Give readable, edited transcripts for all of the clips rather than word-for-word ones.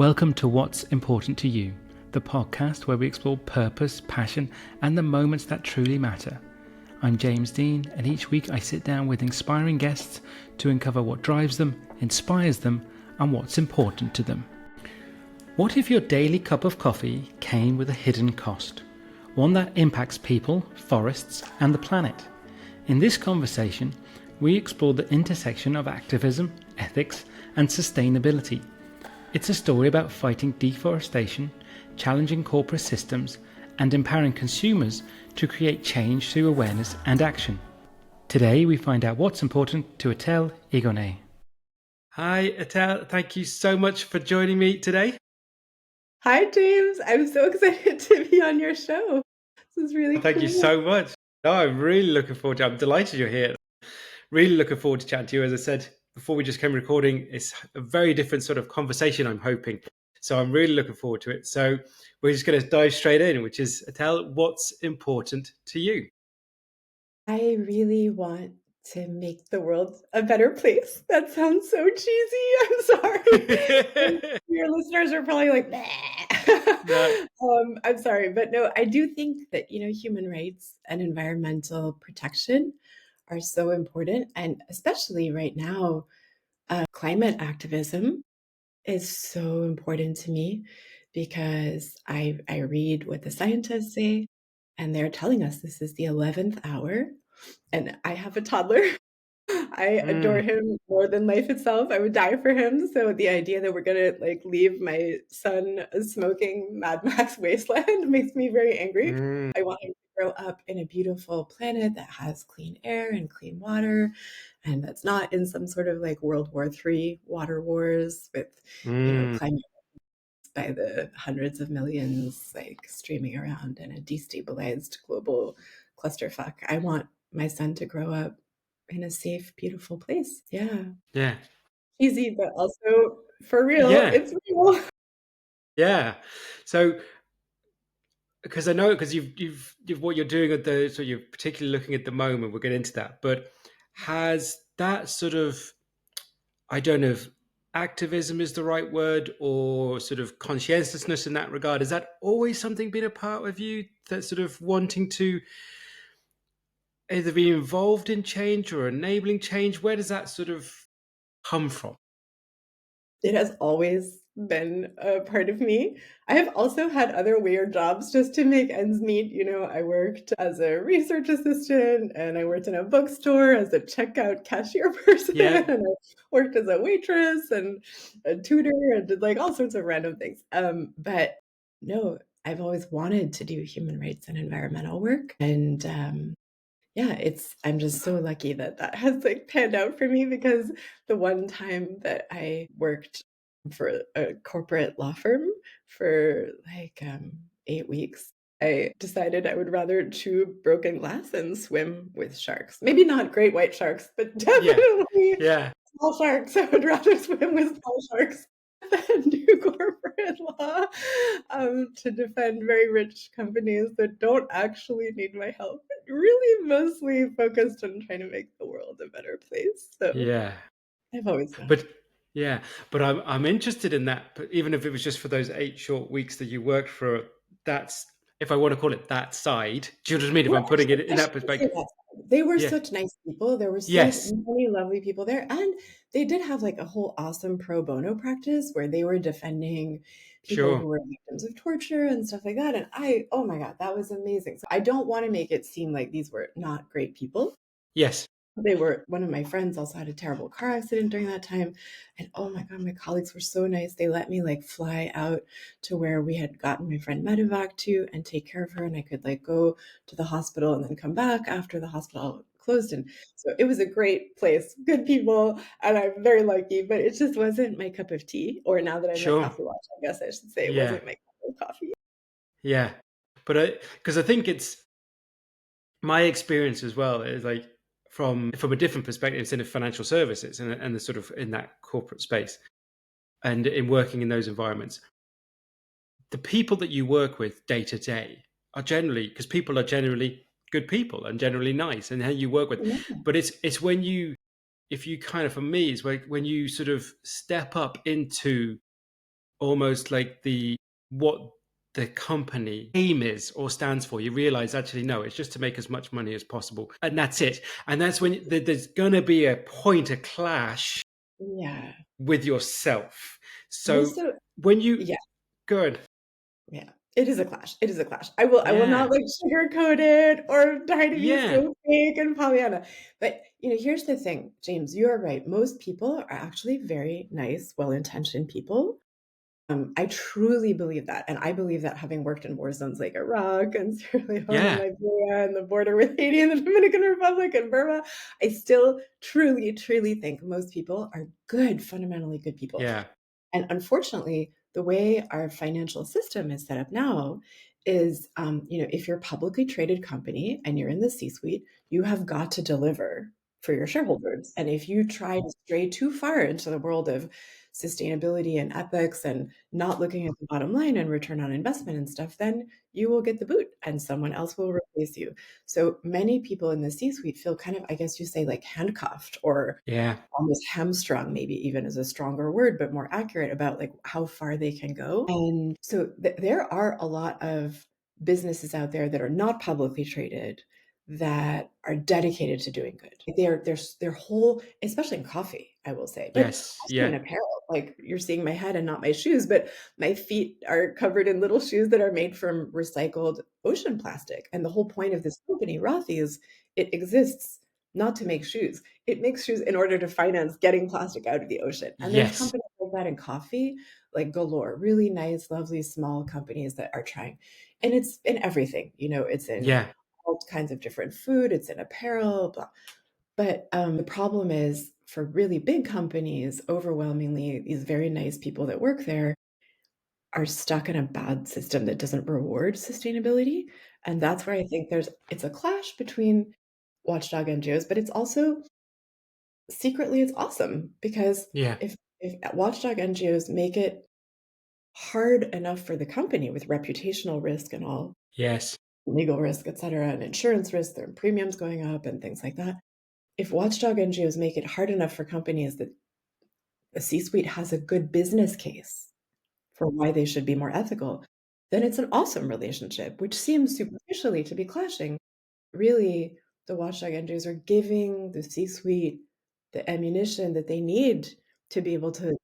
Welcome to What's Important to You, the podcast where we explore purpose, passion, and the moments that truly matter. I'm James Dean, and each week I sit down with inspiring guests to uncover what drives them, inspires them, and what's important to them. What if your daily cup of coffee came with a hidden cost? One that impacts people, forests, and the planet. In this conversation, we explore the intersection of activism, ethics, and sustainability. It's a story about fighting deforestation, challenging corporate systems, and empowering consumers to create change through awareness and action. Today, we find out what's important to Etelle Higonnet. Hi, Etelle. Thank you so much for joining me today. Hi, James. I'm so excited to be on your show. This is really cool. Thank you so much. No, I'm really looking forward to it. I'm delighted you're here. Really looking forward to chatting to you. As I said before we just came recording, it's a very different sort of conversation, I'm hoping. So I'm really looking forward to it. So we're just going to dive straight in, which is, Etelle, what's important to you? I really want to make the world a better place. That sounds so cheesy. I'm sorry. Your listeners are probably like, No. I'm sorry. But no, I do think that, human rights and environmental protection are so important. And especially right now, climate activism is so important to me because I read what the scientists say, and they're telling us this is the 11th hour. And I have a toddler. I adore him more than life itself. I would die for him. So the idea that we're gonna leave my son a smoking Mad Max wasteland makes me very angry. I want him to grow up in a beautiful planet that has clean air and clean water, and that's not in some sort of World War III water wars with climate by the hundreds of millions streaming around in a destabilized global clusterfuck. I want my son to grow up in a safe, beautiful place. Yeah. Yeah. Easy, but also for real. Yeah. It's real. Yeah. So, because I know, because you've what you're doing at the, so you're particularly looking at the moment, we'll get into that, but has that sort of, I don't know if activism is the right word, or sort of conscientiousness in that regard, has that always something been a part of you, that sort of wanting to either be involved in change or enabling change? Where does that sort of come from? It has always been a part of me. I have also had other weird jobs just to make ends meet. I worked as a research assistant, and I worked in a bookstore as a checkout cashier person, Yeah. and I worked as a waitress and a tutor and did all sorts of random things. But no, I've always wanted to do human rights and environmental work. And yeah, I'm just so lucky that has panned out for me, because the one time that I worked for a corporate law firm for 8 weeks, I decided I would rather chew broken glass than swim with sharks. Maybe not great white sharks, but definitely Yeah. small sharks. I would rather swim with small sharks than do corporate law to defend very rich companies that don't actually need my help. Really mostly focused on trying to make the world a better place. So Yeah. I've always done. But yeah, but I'm interested in that. But even if it was just for those 8 short weeks that you worked for, that's, if I want to call it that side. Do you know what I mean? If Well, I'm putting it I in that shouldn't say perspective. that. They were Yeah. such nice people. There were so Yes. many lovely people there. And they did have a whole awesome pro bono practice where they were defending people who Sure. were victims of torture and stuff like that. And oh my God, that was amazing. So I don't want to make it seem like these were not great people. Yes. One of my friends also had a terrible car accident during that time. And oh my God, my colleagues were so nice. They let me fly out to where we had gotten my friend medevac to and take care of her. And I could go to the hospital and then come back after the hospital closed. And so it was a great place, good people. And I'm very lucky, but it just wasn't my cup of tea. Or now that I'm a Sure. coffee watch, I guess I should say it Yeah. wasn't my cup of coffee. Yeah. But because I think it's my experience as well is from a different perspective, it's in the financial services and the sort of in that corporate space and in working in those environments. The people that you work with day to day are generally, because people are generally good people and generally nice, and how you work with. Yeah. But it's when you, if you kind of, for me, is when you sort of step up into almost like what the company aim is or stands for. You realize actually, no, it's just to make as much money as possible. And that's it. And that's when there's going to be a clash Yeah. with yourself. Well, So so when you, yeah, good. yeah. It is a clash. It is a clash. I will not Yeah. like sugarcoat it or try to be Yeah. so fake and Pollyanna. But here's the thing, James, you are right. Most people are actually very nice, well-intentioned people. I truly believe that, and I believe that having worked in war zones like Iraq and Sierra Leone and Yeah. Liberia and the border with Haiti and the Dominican Republic and Burma, I still truly, truly think most people are good, fundamentally good people. Yeah. And unfortunately, the way our financial system is set up now is, if you're a publicly traded company and you're in the C-suite, you have got to deliver for your shareholders. And if you try to stray too far into the world of sustainability and ethics and not looking at the bottom line and return on investment and stuff, then you will get the boot and someone else will replace you. So many people in the C-suite feel kind of, I guess you say, like handcuffed or Yeah. almost hamstrung, maybe even is a stronger word, but more accurate about like how far they can go. And so there are a lot of businesses out there that are not publicly traded that are dedicated to doing good. Their whole, especially in coffee, I will say, but Yes. also in Yeah. apparel. Like you're seeing my head and not my shoes, but my feet are covered in little shoes that are made from recycled ocean plastic. And the whole point of this company, Rothy, is it exists not to make shoes. It makes shoes in order to finance getting plastic out of the ocean. And there's Yes. companies like that in coffee, like galore, really nice, lovely, small companies that are trying. And it's in everything, it's in Yeah. all kinds of different food, it's in apparel, blah. But the problem is for really big companies, overwhelmingly, these very nice people that work there are stuck in a bad system that doesn't reward sustainability. And that's where I think it's a clash between watchdog NGOs, but it's also secretly it's awesome because Yeah. if watchdog NGOs make it hard enough for the company with reputational risk and all, Yes. legal risk, et cetera, and insurance risk, their premiums going up and things like that. If watchdog NGOs make it hard enough for companies that the C-suite has a good business case for why they should be more ethical, then it's an awesome relationship, which seems superficially to be clashing. Really, the watchdog NGOs are giving the C-suite the ammunition that they need to be able to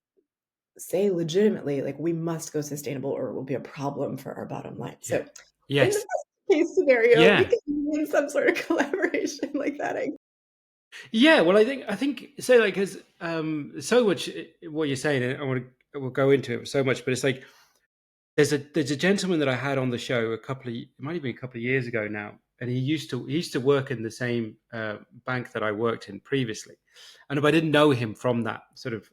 say legitimately, like, we must go sustainable or it will be a problem for our bottom line. Yeah. So in the Yes. best case scenario, we Yeah. can be in some sort of collaboration like that. Yeah. Well, I think so. Like, because so much what you're saying, and we'll go into it so much, but it's like there's a gentleman that I had on the show it might have been a couple of years ago now, and he used to work in the same bank that I worked in previously, and I didn't know him from that sort of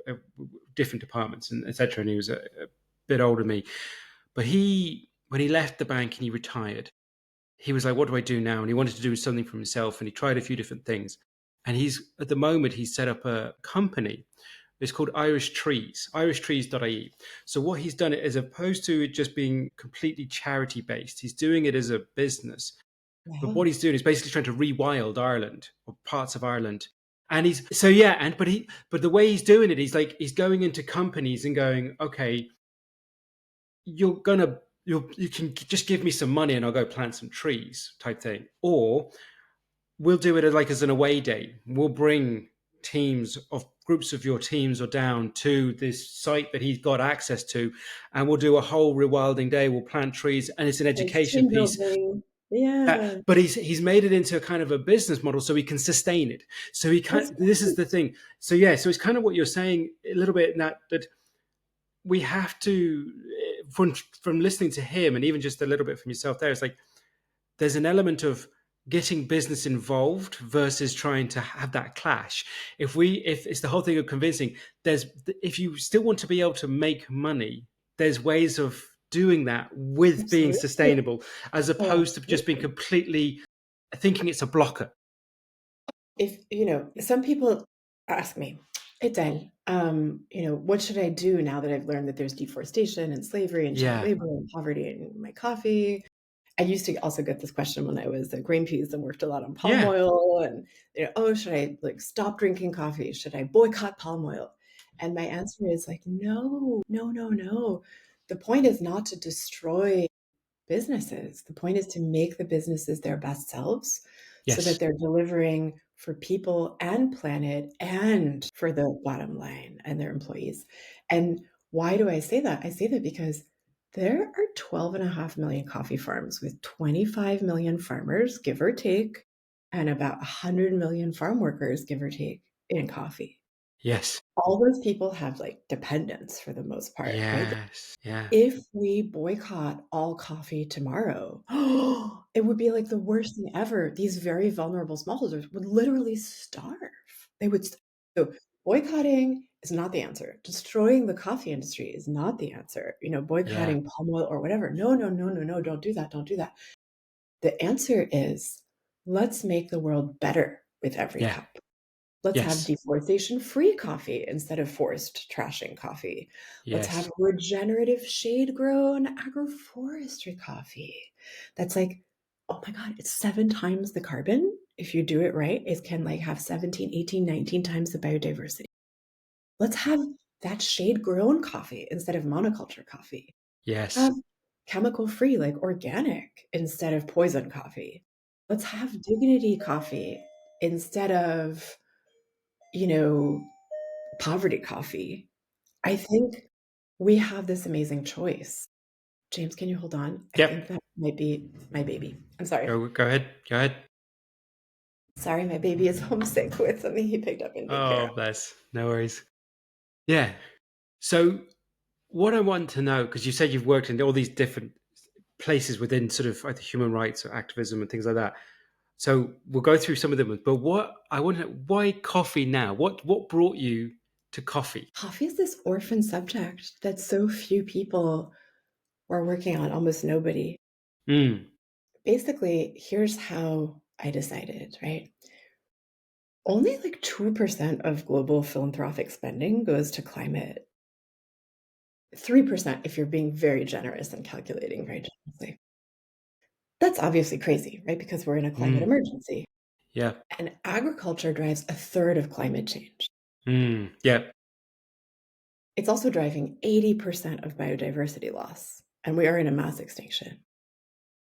different departments and etc. And he was a bit older than me, but when he left the bank and he retired, he was like, "What do I do now?" And he wanted to do something for himself, and he tried a few different things. And at the moment he's set up a company. It's called Irish Trees, irishtrees.ie. So what he's done, as opposed to it just being completely charity based, he's doing it as a business. But Yeah, what he's doing is basically trying to rewild Ireland or parts of Ireland. And he's so yeah, but the way he's doing it, he's going into companies and going, okay, you can just give me some money and I'll go plant some trees type thing. Or we'll do it as an away day. We'll bring groups of your teams or down to this site that he's got access to, and we'll do a whole rewilding day. We'll plant trees, and it's an like education team piece. building. Yeah, But he's made it into a kind of a business model so he can sustain it. So he that's can. This is the thing. So yeah. So it's kind of what you're saying a little bit in that we have to from listening to him and even just a little bit from yourself there. It's like there's an element of getting business involved versus trying to have that clash. If it's the whole thing of convincing, if you still want to be able to make money, there's ways of doing that with being absolutely. sustainable, as Oh, opposed to just being completely thinking it's a blocker. if some people ask me, Etelle, what should I do now that I've learned that there's deforestation and slavery and child Yeah, labor and poverty in my coffee? I used to also get this question when I was at Greenpeace and worked a lot on palm yeah, oil and, oh, should I like stop drinking coffee? Should I boycott palm oil? And my answer is like, no, no, no, no. The point is not to destroy businesses. The point is to make the businesses their best selves so that Yes. they're delivering for people and planet and for the bottom line and their employees. And why do I say that? I say that because there are 12.5 million coffee farms with 25 million farmers, give or take, and about 100 million farm workers, give or take, in coffee. Yes. All those people have like dependents for the most part, right? Yes. Yeah. If we boycott all coffee tomorrow, it would be like the worst thing ever. These very vulnerable smallholders would literally starve. They would. So boycotting is not the answer. Destroying the coffee industry is not the answer. Yeah. Boycotting palm oil or whatever. No, no, no, no, no. Don't do that. Don't do that. The answer is let's make the world better with every Yeah. cup. Let's have Yes. deforestation-free coffee instead of forced trashing coffee. Let's Yes. have regenerative shade-grown agroforestry coffee. That's like, oh my God, it's 7 times the carbon. If you do it right, it can like have 17, 18, 19 times the biodiversity. Let's have that shade-grown coffee instead of monoculture coffee. Yes. Have chemical-free, like organic, instead of poison coffee. Let's have dignity coffee instead of poverty coffee. I think we have this amazing choice. James, can you hold on? I think Yep. that might be my baby. I'm sorry. Go ahead. Go ahead. Sorry, my baby is homesick with something he picked up in daycare. Oh, bless. No worries. Yeah. So what I want to know, because you said you've worked in all these different places within sort of either human rights or activism and things like that. So we'll go through some of them. But what I want to know, why coffee now? What brought you to coffee? Coffee is this orphan subject that so few people are working on, almost nobody. Mm. Basically, here's how I decided, right? Only like 2% of global philanthropic spending goes to climate. 3% if you're being very generous and calculating very generously. That's obviously crazy, right? Because we're in a climate Mm. emergency. Yeah. And agriculture drives a third of climate change. Mm. Yeah. It's also driving 80% of biodiversity loss. And we are in a mass extinction.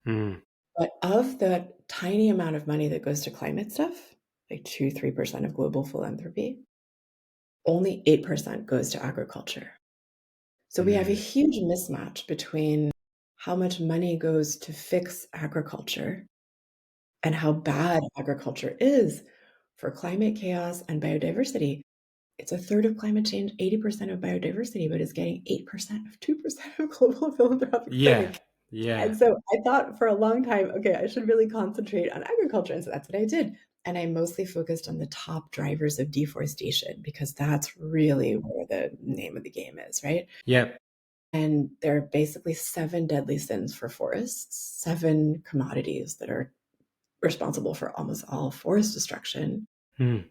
Mm. But of the tiny amount of money that goes to climate stuff, like 2, 3% of global philanthropy, only 8% goes to agriculture. So we have a Mm. huge mismatch between how much money goes to fix agriculture and how bad agriculture is for climate chaos and biodiversity. It's a third of climate change, 80% of biodiversity, but it's getting 8% of 2% of global philanthropic Yeah. spending. Yeah. And so I thought for a long time, okay, I should really concentrate on agriculture. And so that's what I did. And I mostly focused on the top drivers of deforestation because that's really where the name of the game is, right? Yeah. And there are basically 7 deadly sins for forests, 7 commodities that are responsible for almost all forest destruction. Mm.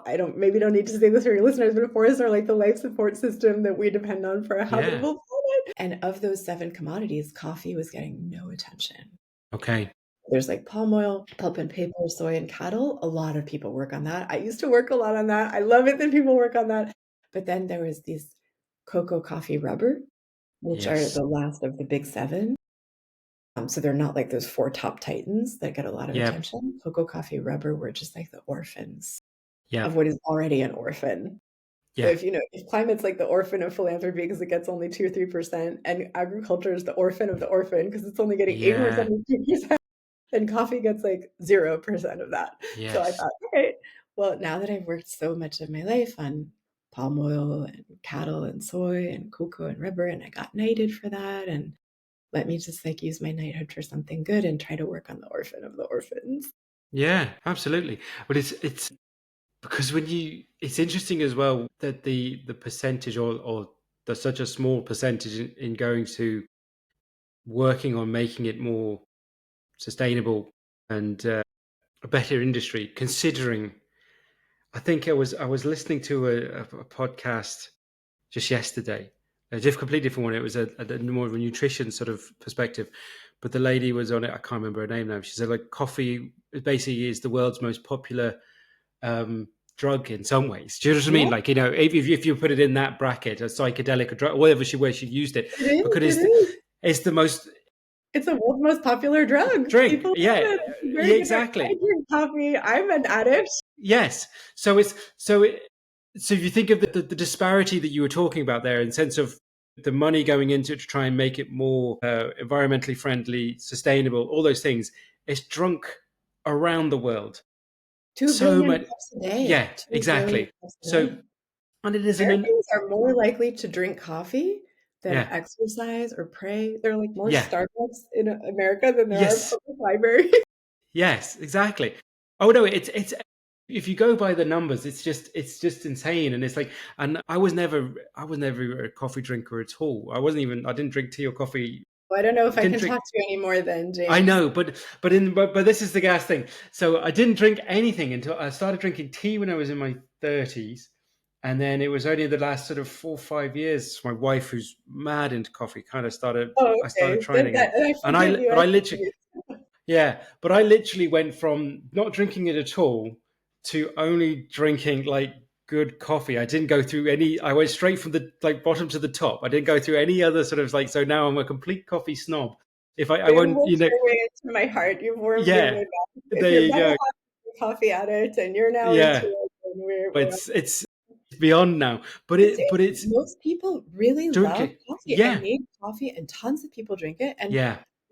I don't need to say this for your listeners, but forests are like the life support system that we depend on for a Yeah. habitable planet. And of those 7 commodities, coffee was getting no attention. Okay. There's like palm oil, pulp and paper, soy, and cattle. A lot of people work on that. I used to work a lot on that. I love it that people work on that. But then there was these cocoa, coffee, rubber, which are Yes. the last of the big 7. So they're not like those 4 top titans that get a lot of Yep. attention. Cocoa, coffee, rubber were just like the orphans of Yep. what is already an orphan. So Yeah. if climate's like the orphan of philanthropy because it gets only 2 or 3%, and agriculture is the orphan of the orphan because it's only getting 8% Yeah. of 2%, then coffee gets like 0% of that. So I Yes. thought, all right, well, now that I've worked so much of my life on palm oil and cattle and soy and cocoa and rubber, and I got knighted for that, and let me just like use my knighthood for something good and try to work on the orphan of the orphans. Yeah. Absolutely. But it's because it's interesting as well that the percentage or there's such a small percentage in going to working on making it more sustainable and a better industry. Considering, I think I was listening to a podcast just yesterday, completely different one. It was a more of a nutrition sort of perspective, but the lady was on it. I can't remember her name now. She said like coffee basically is the world's most popular drug in some ways. Do you know what I mean? Like, if you put it in that bracket, a psychedelic, or drug, whatever where she used it, because it's the most. It's the world's most popular drug. Drink. People Yeah. love it. It's very good. Exactly. I drink coffee. I'm an addict. Yes. So if you think of the disparity that you were talking about there, in the sense of the money going into it to try and make it more environmentally friendly, sustainable, all those things, it's drunk around the world. 2 billion cups a day. Yeah, exactly. So, and it is Americans are more likely to drink coffee than Yeah. exercise or pray. There are like more Yeah. Starbucks in America than there Yes. are public libraries. Yes, exactly. Oh no, it's if you go by the numbers, it's just insane. And it's like, and I was never a coffee drinker at all. I didn't drink tea or coffee. Well, I don't know if I can talk to you anymore then, James. I know, but this is the gas thing. So I didn't drink anything until I started drinking tea when I was in my 30s. And then it was only the last sort of 4 or 5 years, my wife, who's mad into coffee, kind of started. Oh, okay. I started trying it, and I literally, yeah, but I literally went from not drinking it at all to only drinking like good coffee. I didn't go through any. I went straight from the bottom to the top. I didn't go through any other sort of so now I'm a complete coffee snob. If I won't, your way into my heart. You've warmed your way back. There you go. Coffee addict, and you're now into it. But it's beyond now. But it's most people really love coffee. Yeah. I made coffee, and tons of people drink it. And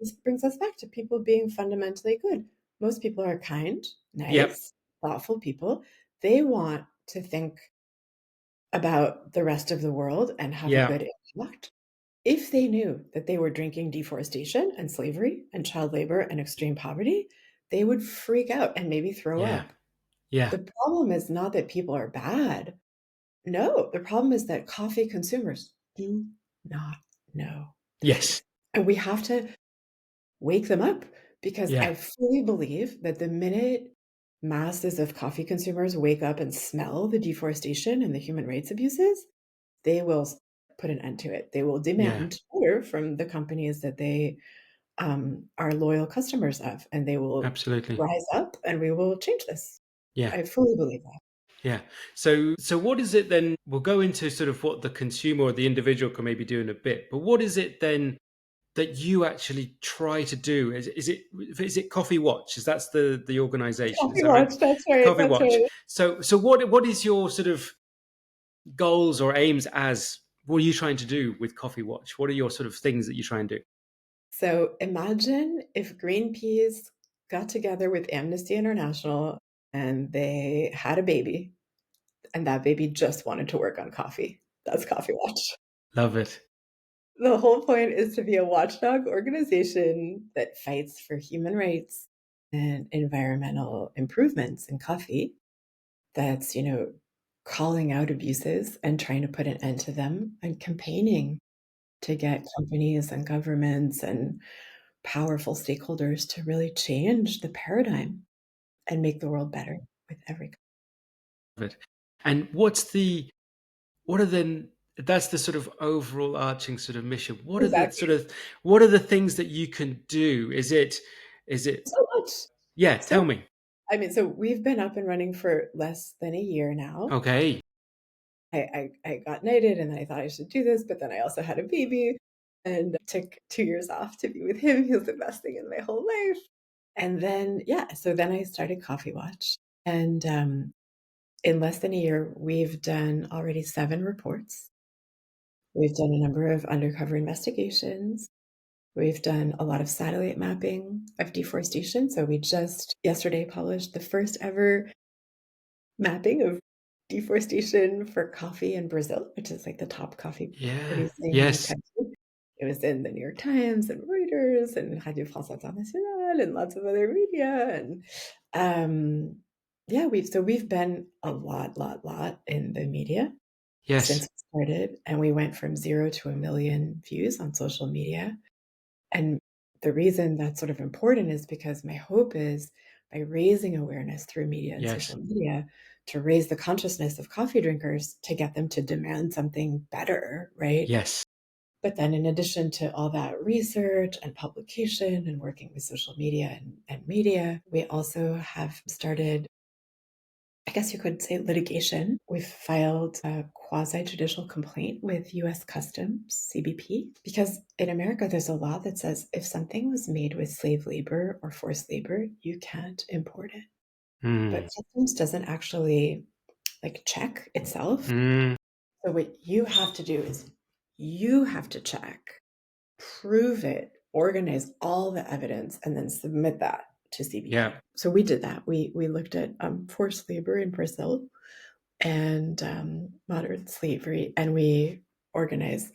this brings us back to people being fundamentally good. Most people are kind, nice, thoughtful people. They want to think about the rest of the world and have a good impact. If they knew that they were drinking deforestation and slavery and child labor and extreme poverty, they would freak out and maybe throw up. Yeah. The problem is not that people are bad. No, the problem is that coffee consumers do not know. Yes. And we have to wake them up, because I fully believe that the minute masses of coffee consumers wake up and smell the deforestation and the human rights abuses, they will put an end to it. They will demand better from the companies that they are loyal customers of, and they will rise up, and we will change this. I fully believe that. Yeah. So what is it then? We'll go into sort of what the consumer or the individual can maybe do in a bit, but what is it then that you actually try to do? Is it Coffee Watch? That's the organization? Coffee Watch, right? That's right. Coffee Watch. Right. So what is your sort of goals or aims what are you trying to do with Coffee Watch? What are your sort of things that you try and do? So imagine if Greenpeace got together with Amnesty International and they had a baby, and that baby just wanted to work on coffee. That's Coffee Watch. Love it. The whole point is to be a watchdog organization that fights for human rights and environmental improvements in coffee. That's, calling out abuses and trying to put an end to them, and campaigning to get companies and governments and powerful stakeholders to really change the paradigm and make the world better with every. And that's the sort of overall arching sort of mission. What are the things that you can do? Is it so much? Yeah, tell me. I mean, so we've been up and running for less than a year now. Okay. I got knighted, and then I thought I should do this, but then I also had a baby and took 2 years off to be with him. He was the best thing in my whole life. And then, so then I started Coffee Watch. And in less than a year, we've done already 7 reports. We've done a number of undercover investigations. We've done a lot of satellite mapping of deforestation. So we just yesterday published the first ever mapping of deforestation for coffee in Brazil, which is like the top coffee producing country. It was in the New York Times and Reuters and Radio France Internationale and lots of other media. And we've been a lot in the media since we started, and we went from 0 to 1 million views on social media. And the reason that's sort of important is because my hope is, by raising awareness through media and social media, to raise the consciousness of coffee drinkers, to get them to demand something better, right? Yes. But then in addition to all that research and publication and working with social media and media, we also have started I guess you could say, litigation. We've filed a quasi-judicial complaint with US Customs, CBP, because in America there's a law that says if something was made with slave labor or forced labor, you can't import it. But Customs doesn't actually check itself. So what you have to do is you have to check, prove it, organize all the evidence, and then submit that to CBP. Yeah. So we did that. We looked at forced labor in Brazil and modern slavery, and we organized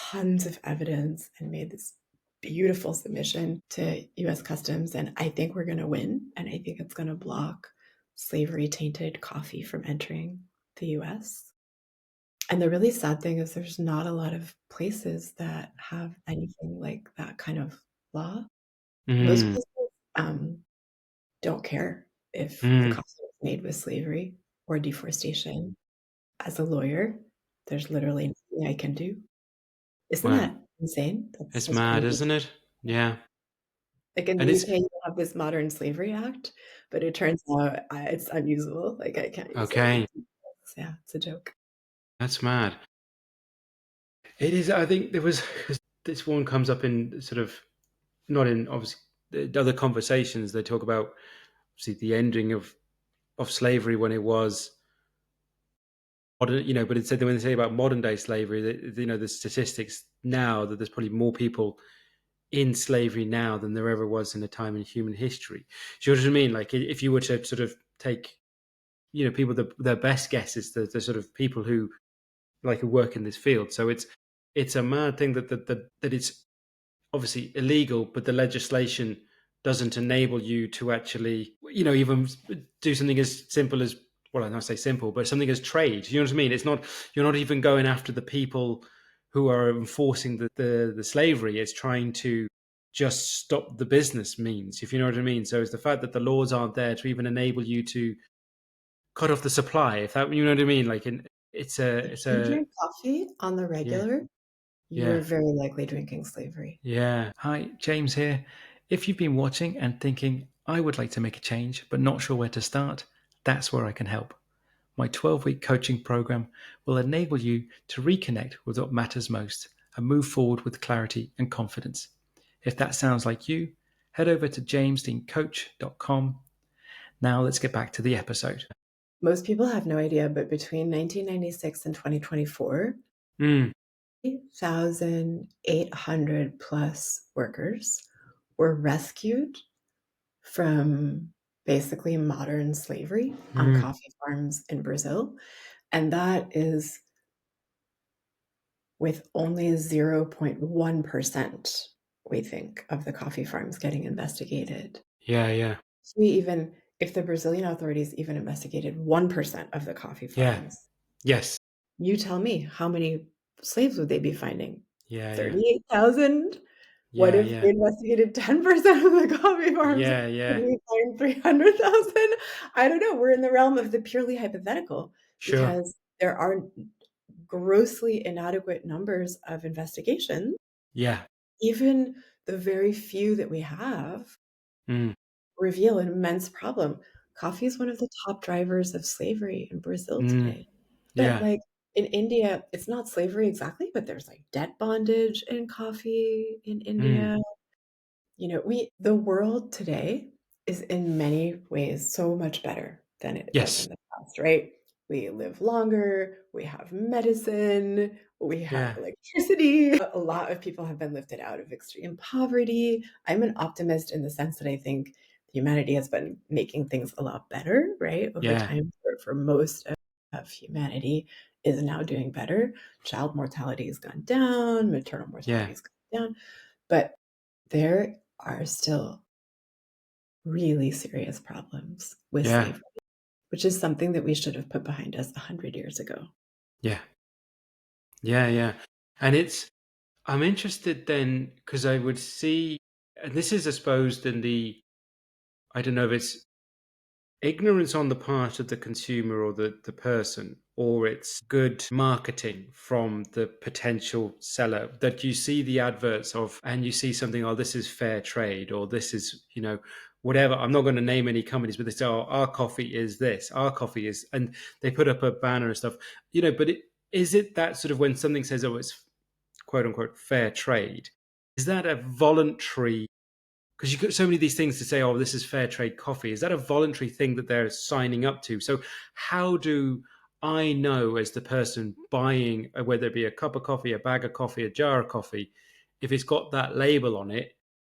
tons of evidence and made this beautiful submission to US Customs. And I think we're going to win, and I think it's going to block slavery tainted coffee from entering the US. And the really sad thing is there's not a lot of places that have anything like that kind of law. Most places don't care if the coffee is made with slavery or deforestation. As a lawyer, there's literally nothing I can do. Isn't Wow. that insane? It's mad, crazy. isn't it? Yeah. Like in And the it's UK, you have this Modern Slavery Act, but it turns out it's unusable. Like I can't use okay. it. Yeah, it's a joke. That's mad. It is. I think there was this one comes up in sort of not in obviously the other conversations. They talk about obviously the ending of slavery when it was modern, but it said when they say about modern day slavery, that, the statistics now that there's probably more people in slavery now than there ever was in a time in human history. Do you know what I mean? Like if you were to sort of take, people, their best guesses, the sort of people who who work in this field. So it's a mad thing that it's obviously illegal, but the legislation doesn't enable you to actually, even do something as simple as, well, I don't say simple, but something as trade. You know what I mean? It's not, you're not even going after the people who are enforcing the slavery. It's trying to just stop the business means, if you know what I mean. So it's the fact that the laws aren't there to even enable you to cut off the supply, if that, you know what I mean? Like, it's If you a, drink coffee on the yeah, regular, you're yeah. very likely drinking slavery. Yeah. Hi, James here. If you've been watching and thinking, I would like to make a change, but not sure where to start, that's where I can help. My 12-week coaching program will enable you to reconnect with what matters most and move forward with clarity and confidence. If that sounds like you, head over to jamesdeancoach.com. Now let's get back to the episode. Most people have no idea, but between 1996 and 2024, 1,800 plus workers were rescued from basically modern slavery on coffee farms in Brazil. And that is with only 0.1%, we think, of the coffee farms getting investigated. Yeah. If the Brazilian authorities even investigated 1% of the coffee farms, Yes. you tell me, how many slaves would they be finding? Yeah. 38,000? What Yeah. if they investigated 10% of the coffee farms? Yeah. Would we find 300,000? I don't know. We're in the realm of the purely hypothetical Sure. because there are grossly inadequate numbers of investigations. Yeah. Even the very few that we have reveal an immense problem. Coffee is one of the top drivers of slavery in Brazil today. But Yeah. like in India, it's not slavery exactly, but there's like debt bondage in coffee in India. The world today is in many ways so much better than it was Yes. in the past, right? We live longer, we have medicine, we have Yeah. electricity. A lot of people have been lifted out of extreme poverty. I'm an optimist in the sense that I think humanity has been making things a lot better, right? Over Yeah. time, for most of humanity is now doing better. Child mortality has gone down, maternal mortality Yeah. has gone down, but there are still really serious problems with Yeah. slavery, which is something that we should have put behind us 100 years ago. Yeah. Yeah. And I'm interested then, because I would see, and this is, I suppose, I don't know if it's ignorance on the part of the consumer or the person, or it's good marketing from the potential seller, that you see the adverts of and you see something, oh, this is fair trade, or this is, whatever. I'm not going to name any companies, but they say, oh, our coffee is this, our coffee is, and they put up a banner and stuff, but is it that sort of when something says, oh, it's quote unquote fair trade, is that a voluntary, because you've got so many of these things to say, oh, this is fair trade coffee. Is that a voluntary thing that they're signing up to? So how do I know as the person buying, whether it be a cup of coffee, a bag of coffee, a jar of coffee, if it's got that label on it,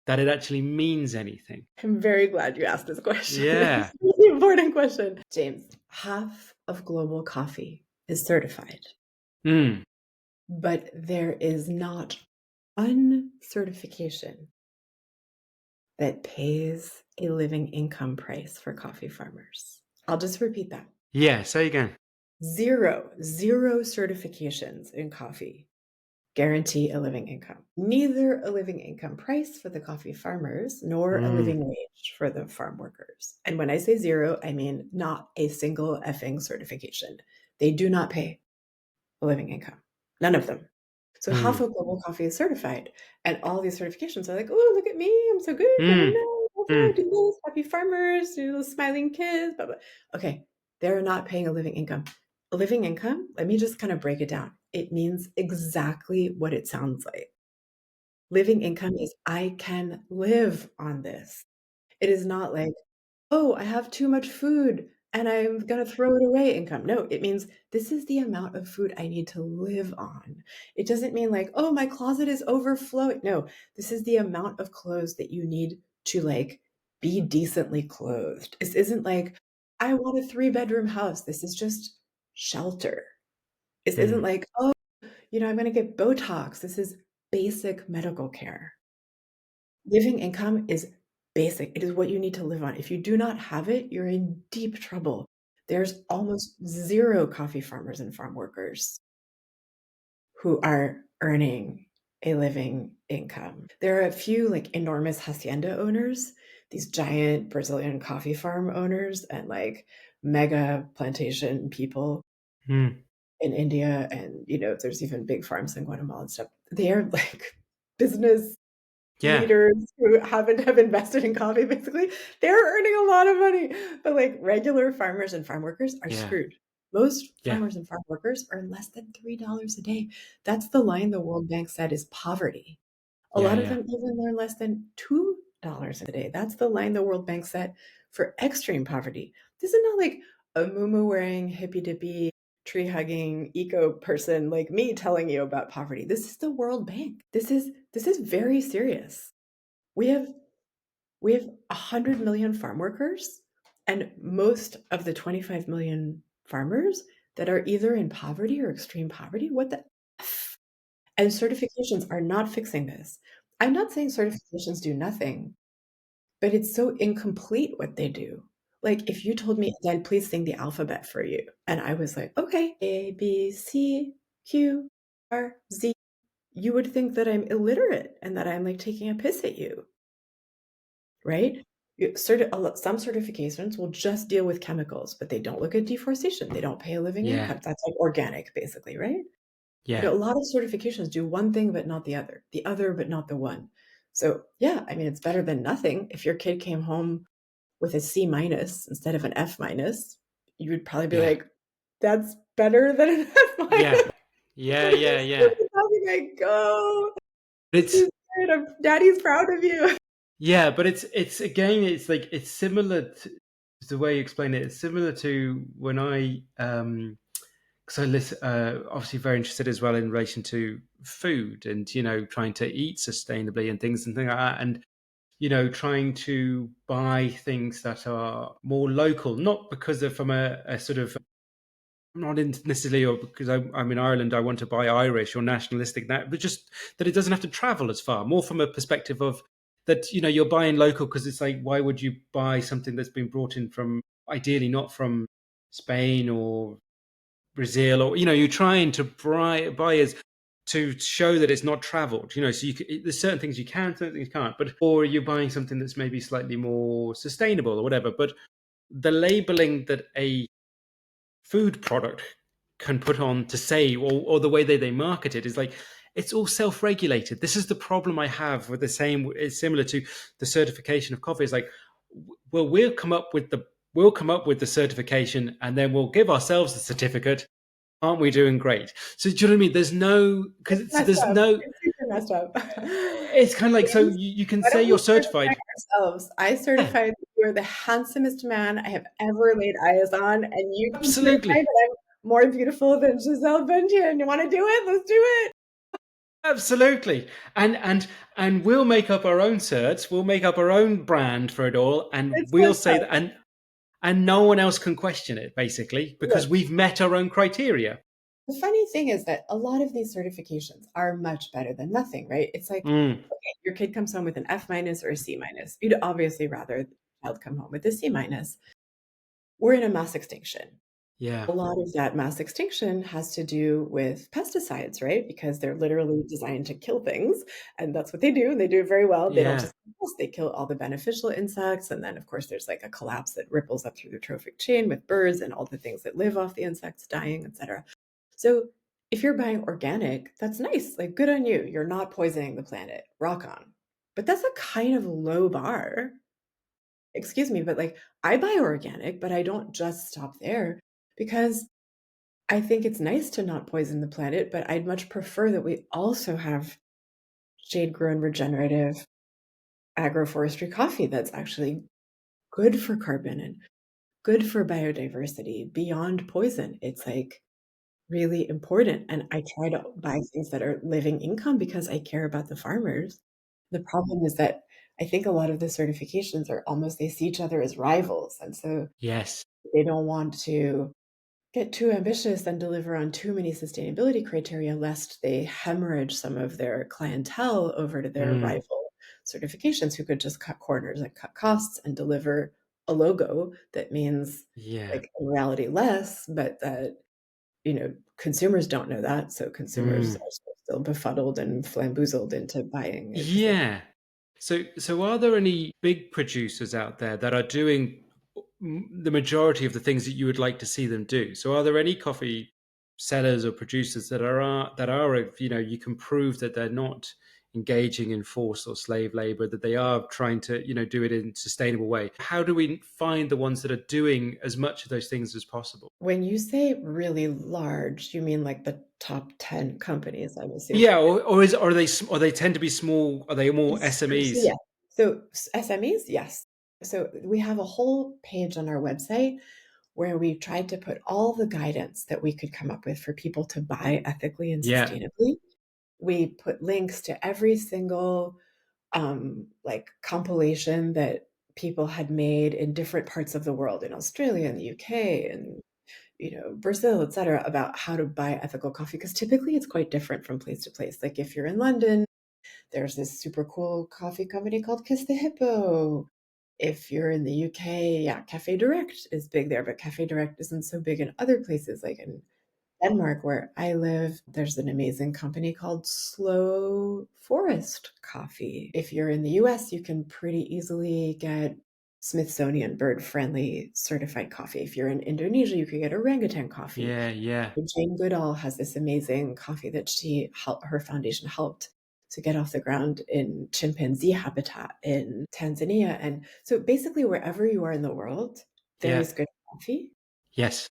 that it actually means anything? I'm very glad you asked this question. Yeah. It's a really important question. James, half of global coffee is certified. But there is not one certification that pays a living income price for coffee farmers. I'll just repeat that. Yeah, say again. Zero certifications in coffee guarantee a living income. Neither a living income price for the coffee farmers nor a living wage for the farm workers. And when I say zero, I mean not a single effing certification. They do not pay a living income. None of them. So half of global coffee is certified, and all these certifications are like, oh, look at me, I'm so good, I do this, happy farmers, those smiling kids, blah, blah. Okay, they're not paying a living income. A living income, let me just kind of break it down. It means exactly what it sounds like. Living income is I can live on this. It is not like, oh, I have too much food and I'm going to throw it away income. No, it means this is the amount of food I need to live on. It doesn't mean like, oh, my closet is overflowing. No, this is the amount of clothes that you need to like be decently clothed. This isn't like, I want a 3-bedroom house. This is just shelter. This isn't like, oh, I'm going to get Botox. This is basic medical care. Living income is basic. It is what you need to live on. If you do not have it, you're in deep trouble. There's almost zero coffee farmers and farm workers who are earning a living income. There are a few like enormous hacienda owners, these giant Brazilian coffee farm owners and like mega plantation people in India. And, there's even big farms in Guatemala and stuff. They are like business leaders who happen to have invested in coffee, basically. They're earning a lot of money. But like regular farmers and farm workers are screwed. Most farmers and farm workers earn less than $3 a day. That's the line the World Bank said is poverty. A lot of them even earn less than $2 a day. That's the line the World Bank set for extreme poverty. This is not like a muumuu wearing hippy dippy tree hugging eco person like me telling you about poverty. This is the World Bank. This is very serious. We have 100 million farm workers, and most of the 25 million farmers that are either in poverty or extreme poverty. What the F? And certifications are not fixing this. I'm not saying certifications do nothing, but it's so incomplete what they do. Like if you told me, Adele, please sing the alphabet for you. And I was like, okay, A, B, C, Q, R, Z. You would think that I'm illiterate and that I'm like taking a piss at you, right? Some certifications will just deal with chemicals, but they don't look at deforestation. They don't pay a living income. That's like organic, basically, right? A lot of certifications do one thing, but not the other, but not the one. So yeah, I mean, it's better than nothing. If your kid came home with a C- instead of an F-, you would probably be like, that's better than an F-. Yeah. Like, go. Daddy's proud of you. Yeah, but it's again, it's like it's similar to the way you explain it. It's similar to when I because I listen, obviously very interested as well in relation to food and trying to eat sustainably and things like that, and trying to buy things that are more local, not because of from a sort of, not necessarily, or because I'm in Ireland, I want to buy Irish or nationalistic, but just that it doesn't have to travel as far. More from a perspective of that, you're buying local because it's like, why would you buy something that's been brought in from, ideally not from Spain or Brazil, or you're trying to buy as to show that it's not traveled. So there's certain things you can, certain things you can't. But or you're buying something that's maybe slightly more sustainable or whatever. But the labeling that a food product can put on to say, or the way they market it is like, it's all self-regulated. This is the problem I have with it's similar to the certification of coffee. It's like, well, we'll come up with the certification, and then we'll give ourselves the certificate. Aren't we doing great? So do you know what I mean? There's no, because It's messed there's up. no. It's super messed up. It's kind of like, so James, you can why say don't we you're certify certified. ourselves? I Yeah, certify that you are the handsomest man I have ever laid eyes on, and you can certify absolutely. that I'm more beautiful than Giselle Bündchen. You want to do it? Let's do it. Absolutely. And we'll make up our own certs, we'll make up our own brand for it all, and It's we'll messed say up. that, and no one else can question it, basically, because Look, we've met our own criteria. the funny thing is that a lot of these certifications are much better than nothing, right? It's like, Mm, okay, your kid comes home with an F minus or a C minus. You'd obviously rather the child come home with a C minus. We're in a mass extinction. yeah. A lot of that mass extinction has to do with pesticides, right? Because they're literally designed to kill things, and that's what they do, and they do it very well. They don't Yeah. just kill us, they kill all the beneficial insects, and then, of course, there's like a collapse that ripples up through the trophic chain with birds and all the things that live off the insects dying, etc. So if you're buying organic, that's nice. Like, good on you. You're not poisoning the planet. Rock on. But that's a kind of low bar. Excuse me, but like I buy organic, but I don't just stop there because I think it's nice to not poison the planet, but I'd much prefer that we also have shade grown regenerative agroforestry coffee that's actually good for carbon and good for biodiversity beyond poison. It's like really important. And I try to buy things that are living income because I care about the farmers. The problem is that I think a lot of the certifications are almost, they see each other as rivals. And so Yes. they don't want to get too ambitious and deliver on too many sustainability criteria lest they hemorrhage some of their clientele over to their Mm, rival certifications who could just cut corners and cut costs and deliver a logo that means yeah. like in reality less, but that consumers don't know that, so consumers Mm, are still befuddled and flamboozled into buying it the same. yeah. So are there any big producers out there that are doing the majority of the things that you would like to see them do? So are there any coffee sellers or producers that are you can prove that they're not engaging in forced or slave labor, that they are trying to do it in a sustainable way? How do we find the ones that are doing as much of those things as possible? When you say really large, you mean like the top 10 companies, I'm assuming. Yeah, or they tend to be small? Are they more So SMEs? yeah. So SMEs, yes. So we have a whole page on our website where we tried to put all the guidance that we could come up with for people to buy ethically and Yeah, sustainably. We put links to every single like compilation that people had made in different parts of the world, in Australia and the UK and Brazil, etc., about how to buy ethical coffee. Because typically it's quite different from place to place. Like if you're in London, there's this super cool coffee company called Kiss the Hippo. If you're in the UK, yeah, Cafe Direct is big there, but Cafe Direct isn't so big in other places. Like in Denmark, where I live, there's an amazing company called Slow Forest Coffee. If you're in the US, you can pretty easily get Smithsonian bird friendly certified coffee. If you're in Indonesia, you could get orangutan coffee. yeah, yeah, Jane Goodall has this amazing coffee that her foundation helped to get off the ground in chimpanzee habitat in Tanzania. And so basically, wherever you are in the world, there yeah. is good coffee. Yes,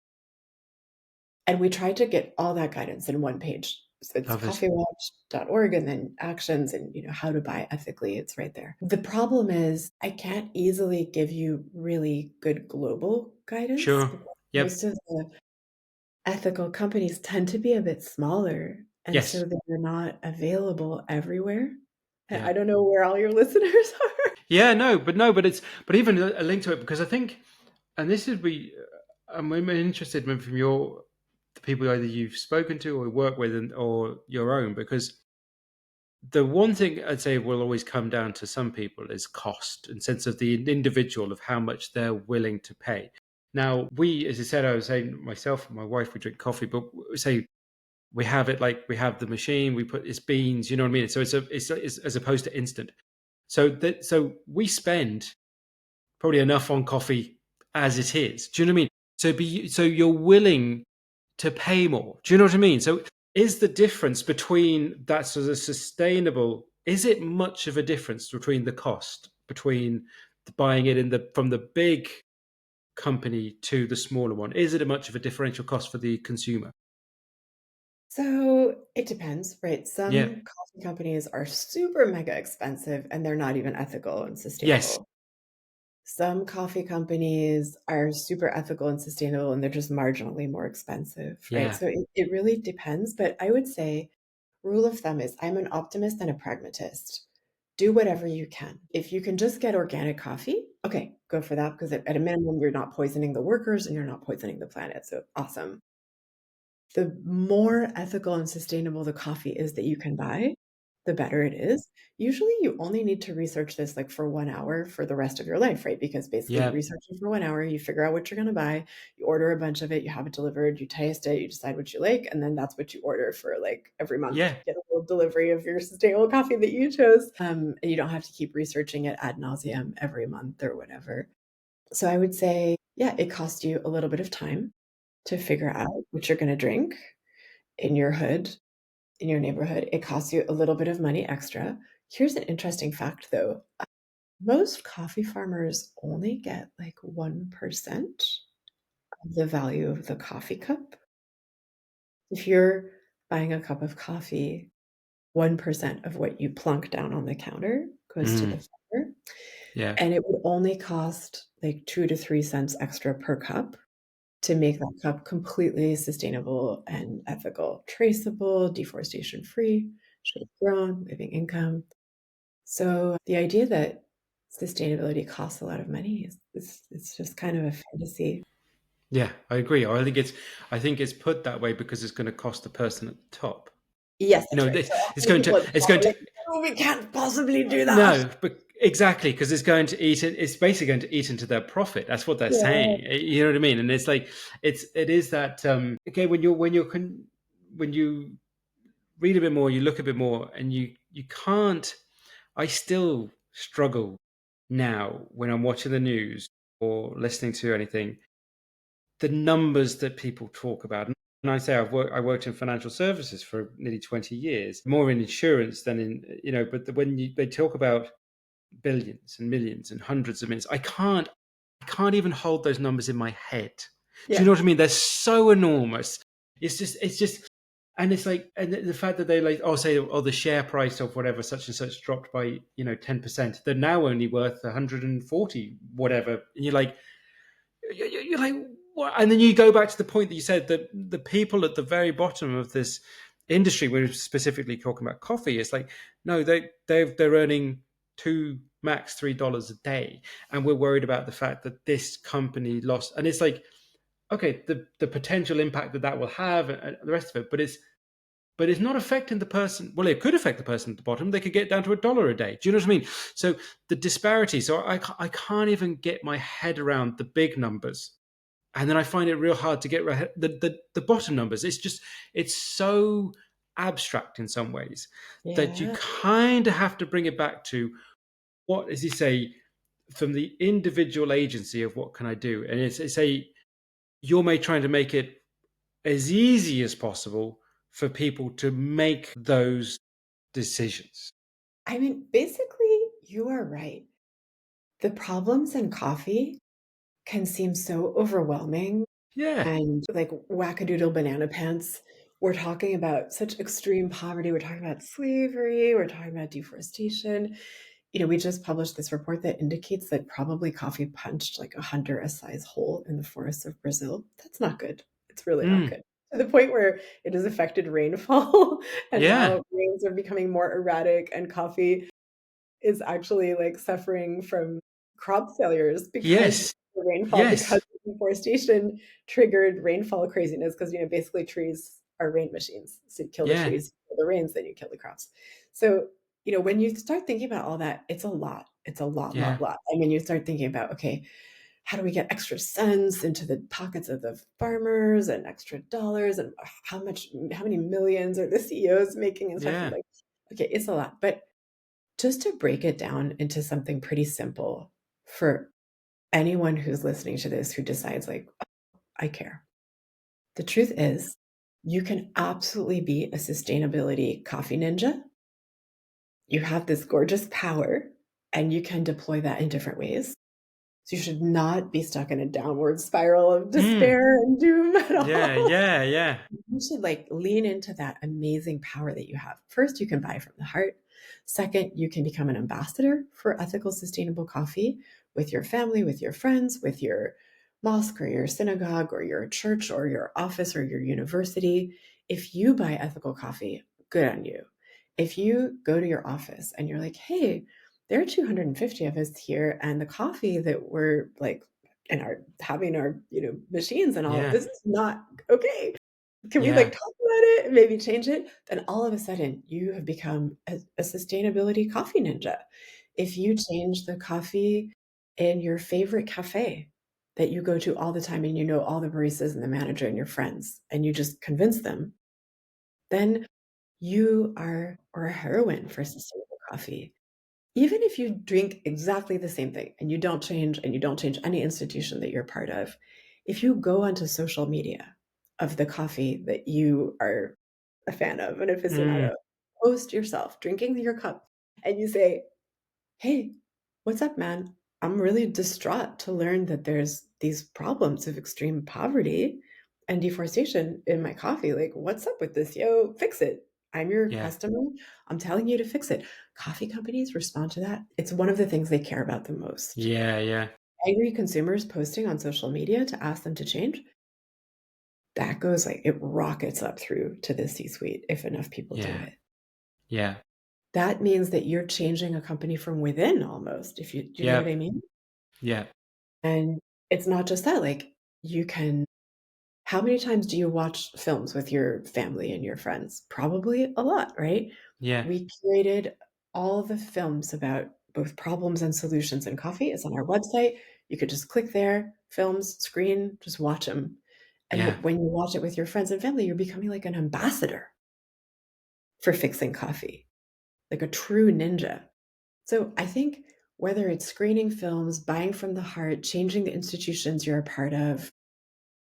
And we tried to get all that guidance in one page. So it's love it. coffeewatch.org and then actions and how to buy ethically. It's right there. The problem is I can't easily give you really good global guidance Sure. because Yep. most of the ethical companies tend to be a bit smaller, and so Yes. they're not available everywhere. And Yeah. I don't know where all your listeners are. Yeah. No, but but even a link to it, because I think, and this is I'm interested from the people either you've spoken to or work with, or your own, because the one thing I'd say will always come down to some people is cost and sense of the individual, of how much they're willing to pay. Now, as I said, I was saying, myself and my wife, we drink coffee, but say we have it, like we have the machine, we put it's beans, you know what I mean? So it's as opposed to instant. So we spend probably enough on coffee as it is. Do you know what I mean? So you're willing to pay more. Do you know what I mean? So is the difference between that sort of sustainable, is it much of a difference between the cost between buying it from the big company to the smaller one? Is it a much of a differential cost for the consumer? So it depends, right? Yeah. Some coffee companies are super mega expensive and they're not even ethical and Yes. sustainable. Some coffee companies are super ethical and sustainable and they're just marginally more expensive, right? Yeah. So it really depends. But I would say, rule of thumb is I'm an optimist and a pragmatist. Do whatever you can. If you can just get organic coffee, okay, go for that because at a minimum, you're not poisoning the workers and you're not poisoning the planet. So awesome. The more ethical and sustainable the coffee is that you can buy, the better it is. Usually, you only need to research this, like, for 1 hour for the rest of your life, right? Because basically you Yeah. research it for 1 hour, you figure out what you're gonna buy, you order a bunch of it, you have it delivered, you taste it, you decide what you like, and then that's what you order for, like, every month. Yeah. Get a little delivery of your sustainable coffee that you chose, and you don't have to keep researching it ad nauseam every month or whatever. So I would say, yeah, it costs you a little bit of time to figure out what you're gonna drink in your hood, in your neighborhood. It costs you a little bit of money extra. Here's an interesting fact, though. Most coffee farmers only get like 1% of the value of the coffee cup. If you're buying a cup of coffee, 1% of what you plunk down on the counter goes to the Mm. farmer, Yeah. and it would only cost like 2 to 3 cents extra per cup to make that cup completely sustainable and ethical, traceable, deforestation free, should have grown, living income. So the idea that sustainability costs a lot of money is it's just kind of a fantasy. Yeah, I agree. I think it's put that way because it's going to cost the person at the top. Yes, You that's know, right. So it's all the going people to at the it's top going are to like, "No, we can't possibly do that." no, but exactly because it's going to eat it. It's basically going to eat into their profit. That's what they're Yeah. saying. You know what I mean? And it's like it is that okay when you read a bit more, you look a bit more, and you can't. I still struggle now when I'm watching the news or listening to anything. The numbers that people talk about, and I say I worked in financial services for nearly 20 years, more in insurance than in but they talk about billions and millions and hundreds of millions, I can't even hold those numbers in my head. Do you Yeah. know what I mean? They're so enormous. It's just and it's like, and the fact that they like, say, the share price of whatever such and such dropped by 10%. They're now only worth 140 whatever, and you're like, you're like, what? And then you go back to the point that you said that the people at the very bottom of this industry, we're specifically talking about coffee, it's like, no, they're earning max $3 a day, and we're worried about the fact that this company lost. And it's like, okay, the potential impact that will have and the rest of it, but it's not affecting the person. Well, it could affect the person at the bottom. They could get down to $1 a day. Do you know what I mean? So the disparity. So I can't even get my head around the big numbers, and then I find it real hard to get the bottom numbers. It's so abstract in some ways that you Yeah. kind of have to bring it back to, what does he say, from the individual agency of what can I do, and it's a you're trying to make it as easy as possible for people to make those decisions. I mean, basically, you are right. The problems in coffee can seem so overwhelming Yeah, and like wackadoodle banana pants. We're talking about such extreme poverty. We're talking about slavery. We're talking about deforestation. We just published this report that indicates that probably coffee punched like a hunter a size hole in the forests of Brazil. That's not good. It's really not mm, good. To the point where it has affected rainfall, and yeah, now rains are becoming more erratic, and coffee is actually, like, suffering from crop failures because yes, the rainfall because yes, deforestation triggered rainfall craziness. Because basically trees are rain machines. So you kill the yeah, trees, kill the rains, then you kill the crops. So, when you start thinking about all that, it's a lot. It's a lot, yeah, lot, lot. I mean, you start thinking about, okay, how do we get extra cents into the pockets of the farmers and extra dollars, and how many millions are the CEOs making and stuff? yeah, Like, okay, it's a lot. But just to break it down into something pretty simple for anyone who's listening to this who decides like, "Oh, I care." The truth is, you can absolutely be a sustainability coffee ninja. You have this gorgeous power, and you can deploy that in different ways. So you should not be stuck in a downward spiral of despair and doom at Yeah, all. yeah, yeah. You should like lean into that amazing power that you have. First, you can buy from the heart. Second, you can become an ambassador for ethical, sustainable coffee with your family, with your friends, with your mosque or your synagogue or your church or your office or your university. If you buy ethical coffee, good on you. If you go to your office and you're like, hey, there are 250 of us here, and the coffee that we're like and our having our machines and all, Yeah, this is not okay. Can we like yeah, talk about it, maybe change it? Then all of a sudden you have become a sustainability coffee ninja. If you change the coffee in your favorite cafe that you go to all the time and you know all the baristas and the manager and your friends and you just convince them, then you are or a heroine for sustainable coffee. Even if you drink exactly the same thing and you don't change any institution that you're part of, if you go onto social media of the coffee that you are a fan of, an mm, aficionado, post yourself drinking your cup and you say, hey, what's up, man? I'm really distraught to learn that there's these problems of extreme poverty and deforestation in my coffee. Like, what's up with this? Yo, fix it. I'm your yeah, customer. I'm telling you to fix it. Coffee companies respond to that. It's one of the things they care about the most. yeah, yeah, Angry consumers posting on social media to ask them to change, that goes like it rockets up through to the C suite if enough people do yeah, it. yeah, That means that you're changing a company from within almost, if you do you know what yeah, I mean? yeah, And it's not just that, like, you can how many times do you watch films with your family and your friends? Probably a lot, right? yeah, We curated all the films about both problems and solutions in coffee. It's on our website. You could just click there, films, screen, just watch them. And yeah, when you watch it with your friends and family, you're becoming like an ambassador for fixing coffee, like a true ninja. So I think whether it's screening films, buying from the heart, changing the institutions you're a part of,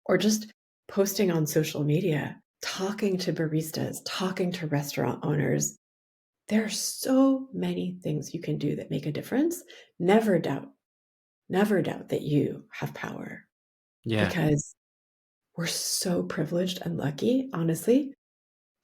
or just posting on social media, talking to baristas, talking to restaurant owners, there are so many things you can do that make a difference. Never doubt, never doubt that you have power yeah, because we're so privileged and lucky, honestly,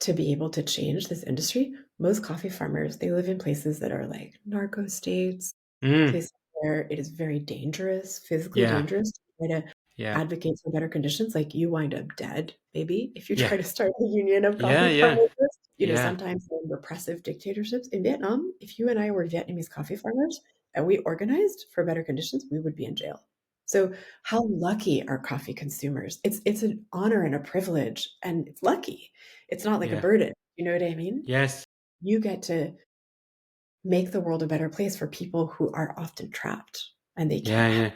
to be able to change this industry. Most coffee farmers, they live in places that are like narco states, mm, places where it is very dangerous, physically yeah, dangerous to try to yeah, advocate for better conditions. Like you wind up dead, maybe, if you yeah, try to start a union of yeah, coffee yeah, farmers. yeah, Sometimes in repressive dictatorships in Vietnam, if you and I were Vietnamese coffee farmers and we organized for better conditions, we would be in jail. So how lucky are coffee consumers? It's an honor and a privilege, and it's lucky. It's not like a yeah, burden. You know what I mean? yes, You get to make the world a better place for people who are often trapped and they yeah, can't yeah,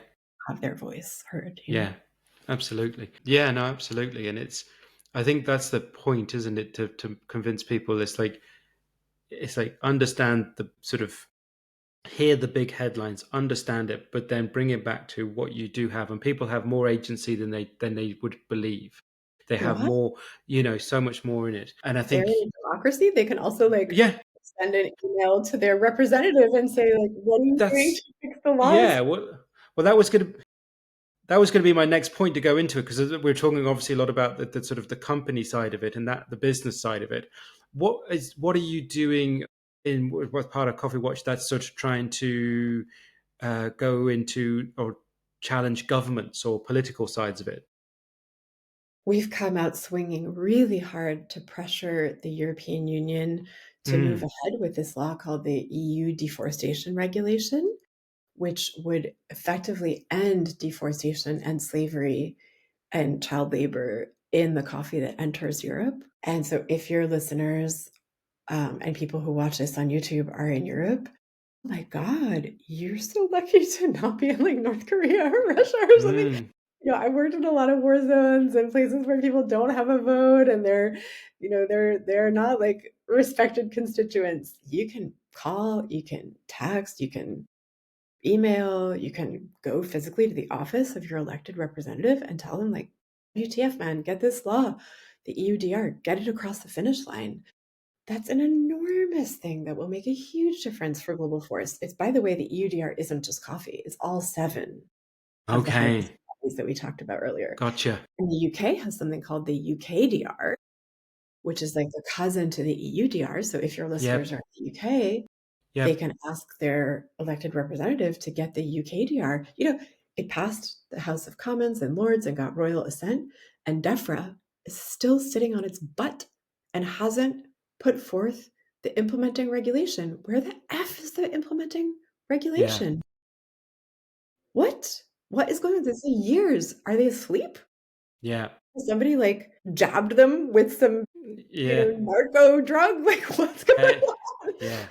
have their voice heard. yeah, absolutely. Yeah, no, absolutely. And I think that's the point, isn't it? To convince people, it's like understand the sort of hear the big headlines, understand it, but then bring it back to what you do have. And people have more agency than they would believe. They have What? more, so much more in it. And I If they're think, in a democracy, they can also, like, yeah, send an email to their representative and say, like, "What are you doing that's to fix the laws?" yeah. Well, that was going to be my next point to go into it, because we're talking obviously a lot about the sort of the company side of it and that the business side of it. What are you doing in what part of Coffee Watch that's sort of trying to go into or challenge governments or political sides of it? We've come out swinging really hard to pressure the European Union to move Mm, ahead with this law called the EU Deforestation Regulation, which would effectively end deforestation and slavery and child labor in the coffee that enters Europe. And so if your listeners, and people who watch this on YouTube are in Europe, oh my God, you're so lucky to not be in like North Korea or Russia or something. mm, I worked in a lot of war zones and places where people don't have a vote and they're not like respected constituents. You can call, you can text, you can email, you can go physically to the office of your elected representative and tell them like, WTF man, get this law, the EUDR, get it across the finish line. That's an enormous thing that will make a huge difference for global forests. It's, by the way, the EUDR isn't just coffee. It's all 7 of the harvest Okay. coffees that we talked about earlier. Gotcha. And the UK has something called the UKDR, which is like the cousin to the EUDR. So if your listeners are in the UK, they Yep. can ask their elected representative to get the UKDR. It passed the House of Commons and Lords and got royal assent, and DEFRA is still sitting on its butt and hasn't put forth the implementing regulation. Where the F is the implementing regulation? What? What is going on? This is years. Are they asleep? Yeah. Somebody like jabbed them with some Yeah. narco drug? Like, what's going on? Yeah.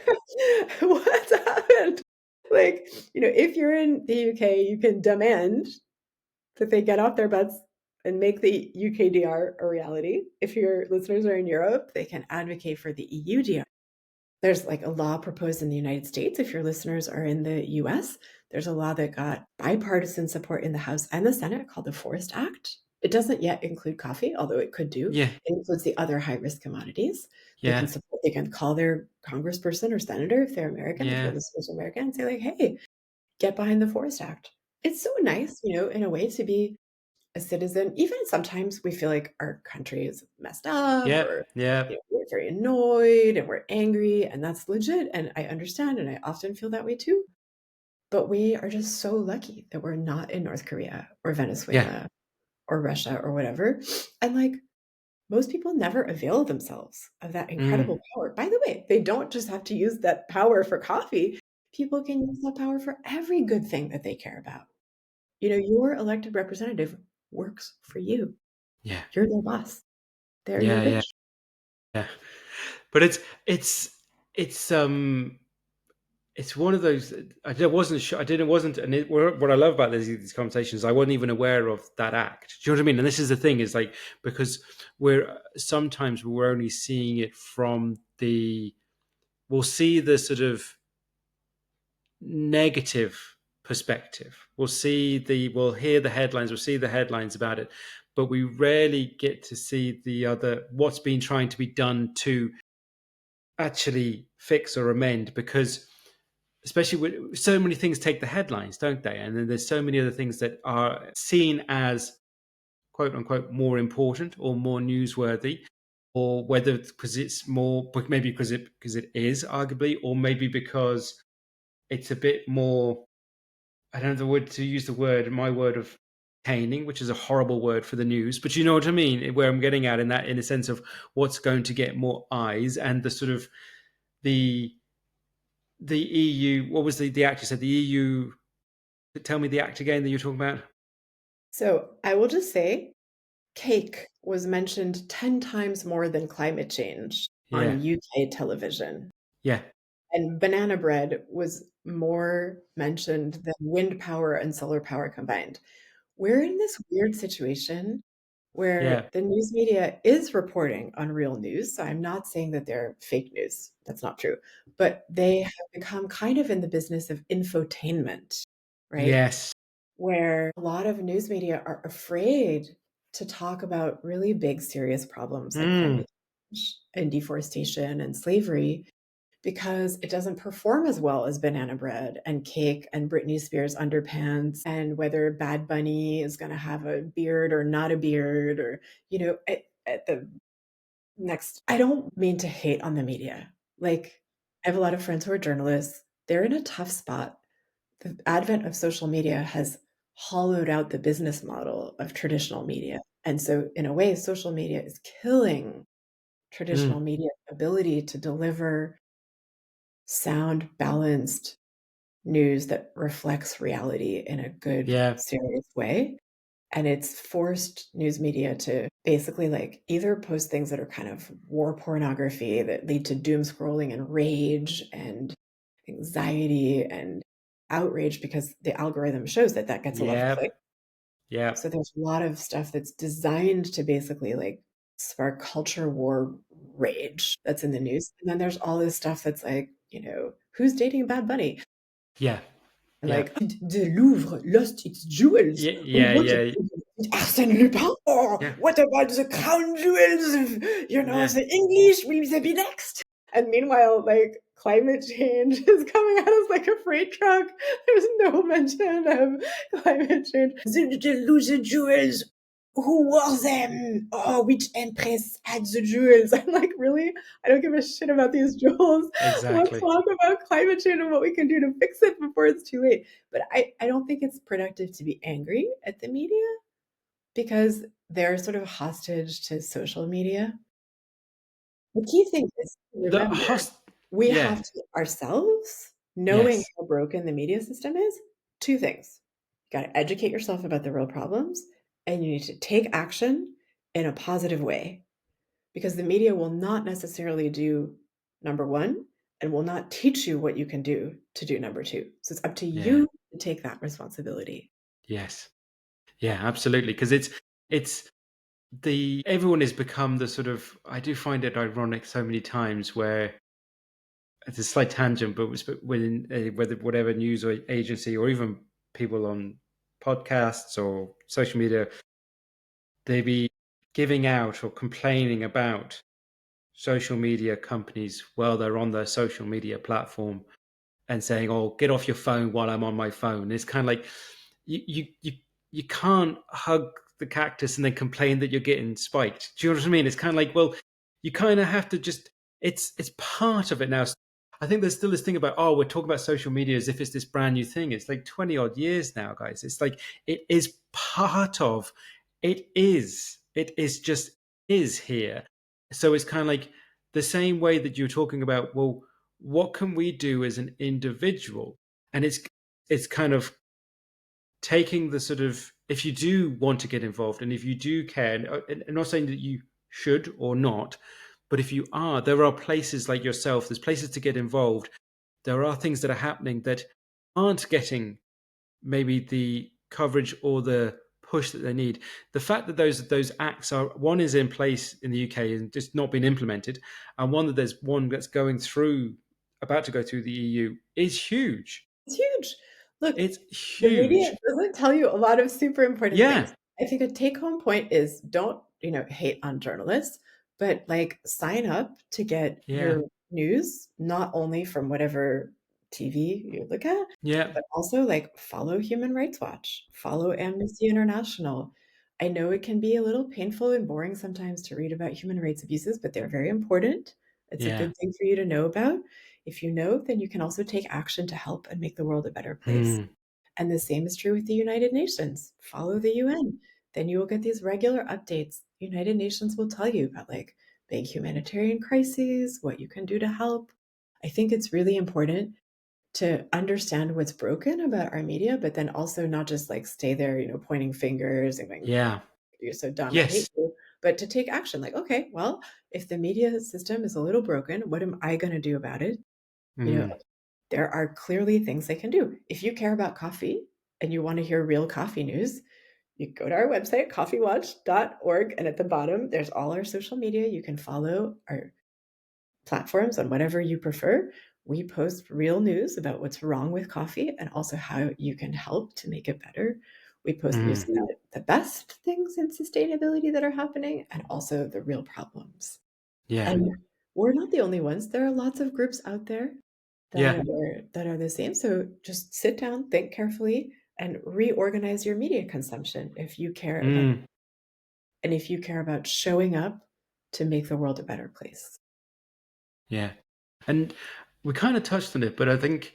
What's happened? Like, if you're in the UK, you can demand that they get off their butts and make the UKDR a reality. If your listeners are in Europe, they can advocate for the EUDR. There's like a law proposed in the United States. If your listeners are in the US, there's a law that got bipartisan support in the House and the Senate called the Forest Act. It doesn't yet include coffee, although it could do. Yeah. It includes the other high-risk commodities. Yeah. They can call their congressperson or senator if they're American, if your listeners are American, and say like, hey, get behind the Forest Act. It's so nice, in a way to be a citizen. Even sometimes we feel like our country is messed up or we're very annoyed and we're angry, and that's legit. And I understand, and I often feel that way too. But we are just so lucky that we're not in North Korea or Venezuela or Russia or whatever. And like, most people never avail themselves of that incredible power. By the way, they don't just have to use that power for coffee. People can use that power for every good thing that they care about. Your elected representative works for you. Yeah. You're their boss. They're your bitch. Yeah. But it's one of those. I wasn't sure. What I love about these conversations, I wasn't even aware of that act. Do you know what I mean? And this is the thing: is like, because sometimes we're only seeing it from we'll see the sort of negative perspective. We'll hear the headlines. We'll see the headlines about it, but we rarely get to see what's been trying to be done to actually fix or amend, because especially with so many things take the headlines, don't they? And then there's so many other things that are seen as quote unquote more important or more newsworthy, or whether because it's more, but maybe because it is arguably, or maybe because it's a bit more, I don't know my word of entertaining, which is a horrible word for the news, but you know what I mean, where I'm getting at in a sense of what's going to get more eyes, and the sort of the EU. What was the act you said? The EU. Tell me the act again that you're talking about. So I will just say, cake was mentioned 10 times more than climate change on UK television. Yeah. And banana bread was more mentioned than wind power and solar power combined. We're in this weird situation where the news media is reporting on real news. So I'm not saying that they're fake news. That's not true. But they have become kind of in the business of infotainment, right? Yes. Where a lot of news media are afraid to talk about really big, serious problems like climate change and deforestation and slavery, because it doesn't perform as well as banana bread and cake and Britney Spears underpants, and whether Bad Bunny is going to have a beard or not a beard, or, at the next. I don't mean to hate on the media. Like, I have a lot of friends who are journalists. They're in a tough spot. The advent of social media has hollowed out the business model of traditional media. And so in a way, social media is killing traditional media ability to deliver sound, balanced news that reflects reality in a good, serious way. And it's forced news media to basically like either post things that are kind of war pornography that lead to doom scrolling and rage and anxiety and outrage, because the algorithm shows that gets a lot of clicks. Yeah. So there's a lot of stuff that's designed to basically like spark culture war rage that's in the news. And then there's all this stuff that's like, who's dating Bad Bunny? Yeah. Like, the Louvre lost its jewels. Yeah. Arsène Lupin? What about the crown jewels? The English will they be next? And meanwhile, like climate change is coming at us like a freight truck. There's no mention of climate change. The jewels. Who wore them? Oh, which empress had the jewels? I'm like, really? I don't give a shit about these jewels. Let's Exactly. talk about climate change and what we can do to fix it before it's too late. But I don't think it's productive to be angry at the media because they're sort of hostage to social media. The key thing is to The remember host, we yeah, have to ourselves, knowing yes, how broken the media system is, 2 things. You gotta educate yourself about the real problems, and you need to take action in a positive way, because the media will not necessarily do number 1 and will not teach you what you can do to do number 2. So it's up to yeah, you to take that responsibility. yes, yeah, absolutely. Because it's the everyone has become the sort of. I do find it ironic so many times where it's a slight tangent, but within whether whatever news or agency or even people on podcasts or social media, they be giving out or complaining about social media companies while they're on their social media platform and saying, "Oh, get off your phone while I'm on my phone." It's kind of like you can't hug the cactus and then complain that you're getting spiked. Do you know what I mean? It's kind of like, well, you kind of have to just. It's part of it now. I think there's still this thing about, oh, we're talking about social media as if it's this brand new thing. It's like 20 odd years now, guys. It's like it is part of. It is. It is just is here. So it's kind of like the same way that you're talking about. Well, what can we do as an individual? And it's kind of taking the sort of, if you do want to get involved and if you do care, and I'm not saying that you should or not, but if you are, there are places like yourself, there's places to get involved. There are things that are happening that aren't getting maybe the coverage or the push that they need. The fact that those acts are, one is in place in the UK and just not been implemented, and one that there's one that's going through, about to go through the EU, is huge. It's huge. Look, It's the media huge. doesn't tell you a lot of super important things. Yeah, I think a take-home point is don't, hate on journalists, but, like, sign up to get yeah, your news not only from whatever TV you look at, yeah, but also, like, follow Human Rights Watch, follow Amnesty International. I know it can be a little painful and boring sometimes to read about human rights abuses, but they're very important. It's a yeah. good thing for you to know about. If you know, then you can also take action to help and make the world a better place. Mm, And the same is true with the United Nations. Follow the UN. Then you will get these regular updates. United Nations will tell you about like big humanitarian crises, what you can do to help. I think it's really important to understand what's broken about our media, but then also not just like stay there, pointing fingers and going, yeah. you're so dumb, I hate Yes. you. But to take action, like, okay, well, if the media system is a little broken, what am I going to do about it? You know, Mm, there are clearly things they can do. If you care about coffee and you want to hear real coffee news, you go to our website, coffeewatch.org, and at the bottom, there's all our social media. You can follow our platforms on whatever you prefer. We post real news about what's wrong with coffee and also how you can help to make it better. We post news mm, about the best things in sustainability that are happening and also the real problems. yeah. And we're not the only ones. There are lots of groups out there Yeah. that are the same. So just sit down, think carefully, and reorganize your media consumption if you care about Mm, and if you care about showing up to make the world a better place. yeah. And we kind of touched on it, but I think